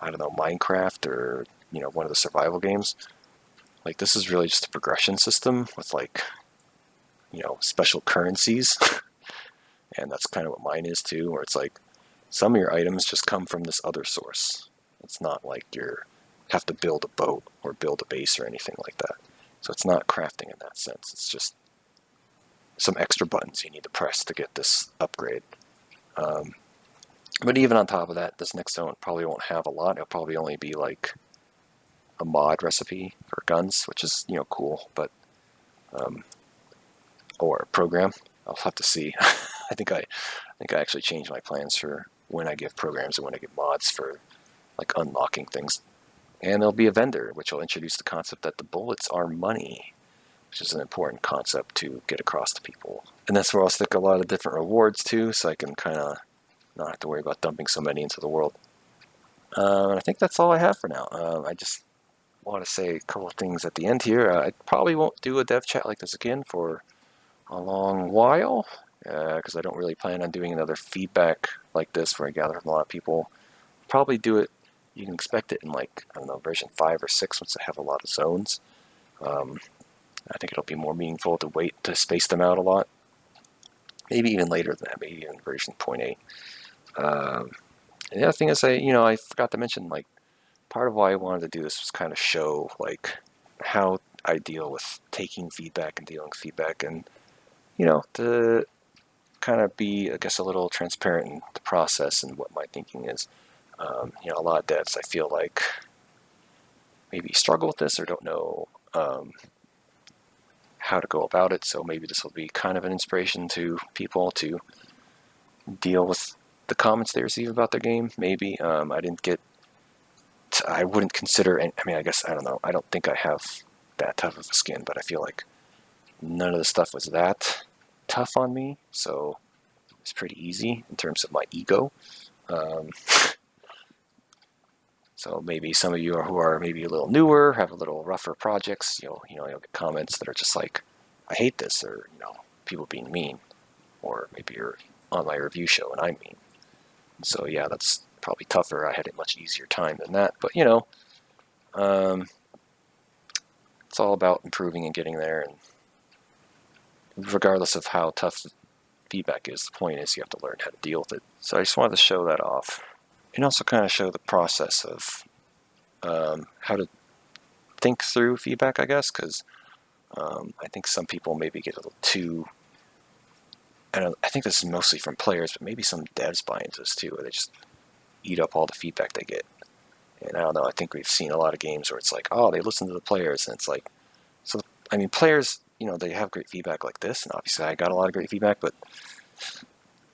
I don't know, Minecraft or, one of the survival games. Like, this is really just a progression system with, like, special currencies. And that's kind of what mine is too, where it's like, some of your items just come from this other source. It's not like you have to build a boat or build a base or anything like that. So it's not crafting in that sense. It's just some extra buttons you need to press to get this upgrade. But even on top of that, this next zone probably won't have a lot. It'll probably only be like a mod recipe for guns, which is, cool, but or a program. I'll have to see. I think I actually changed my plans for when I give programs and when I give mods for like unlocking things. And there'll be a vendor, which will introduce the concept that the bullets are money, which is an important concept to get across to people. And that's where I'll stick a lot of different rewards too, so I can kind of not have to worry about dumping so many into the world. And I think that's all I have for now. I just want to say a couple of things at the end here. I probably won't do a dev chat like this again for a long while, because I don't really plan on doing another feedback like this where I gather from a lot of people. Probably do it, you can expect it in like, I don't know, version 5 or 6 once I have a lot of zones. I think it'll be more meaningful to wait to space them out a lot. Maybe even later than that, maybe even version 0.8. And the other thing is, I forgot to mention, like, part of why I wanted to do this was kind of show, like, how I deal with taking feedback and dealing with feedback, and, to kind of be, I guess, a little transparent in the process and what my thinking is. A lot of devs, I feel like, maybe struggle with this or don't know how to go about it, so maybe this will be kind of an inspiration to people to deal with the comments they receive about their game. Maybe I wouldn't consider, I mean, I guess, I don't know, I don't think I have that tough of a skin, but I feel like none of the stuff was that tough on me, so it's pretty easy in terms of my ego. So maybe some of you who are maybe a little newer, have a little rougher projects, you'll get comments that are just like, I hate this, or, people being mean, or maybe you're on my review show and I'm mean. So yeah, that's probably tougher. I had a much easier time than that, but it's all about improving and getting there, and regardless of how tough the feedback is, the point is you have to learn how to deal with it. So I just wanted to show that off, and also kind of show the process of how to think through feedback, I guess, because I think some people maybe get a little too, I think this is mostly from players, but maybe some devs buy into this too, where they just eat up all the feedback they get. And I don't know, I think we've seen a lot of games where it's like, oh, they listen to the players, and it's like, so, I mean, players, they have great feedback like this, and obviously I got a lot of great feedback, but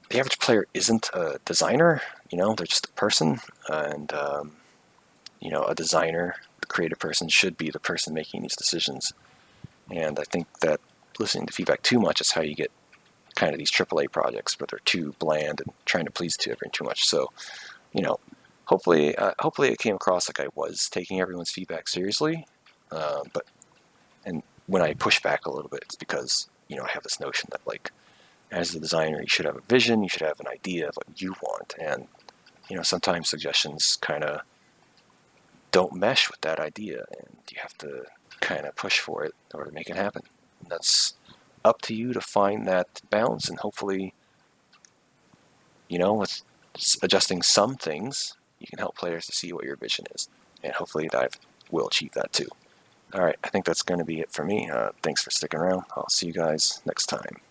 the average player isn't a designer, they're just a person, and, a designer, the creative person, should be the person making these decisions. And I think that listening to feedback too much is how you get kind of these AAA projects where they're too bland and trying to please to everyone too much. So, hopefully it came across like I was taking everyone's feedback seriously. But when I push back a little bit, it's because, I have this notion that, like, as a designer, you should have a vision, you should have an idea of what you want. And, sometimes suggestions kind of don't mesh with that idea, and you have to kind of push for it in order to make it happen. And that's up to you to find that balance, and hopefully, with adjusting some things, you can help players to see what your vision is. And hopefully I will achieve that too. All right, I think that's going to be it for me. Thanks for sticking around. I'll see you guys next time.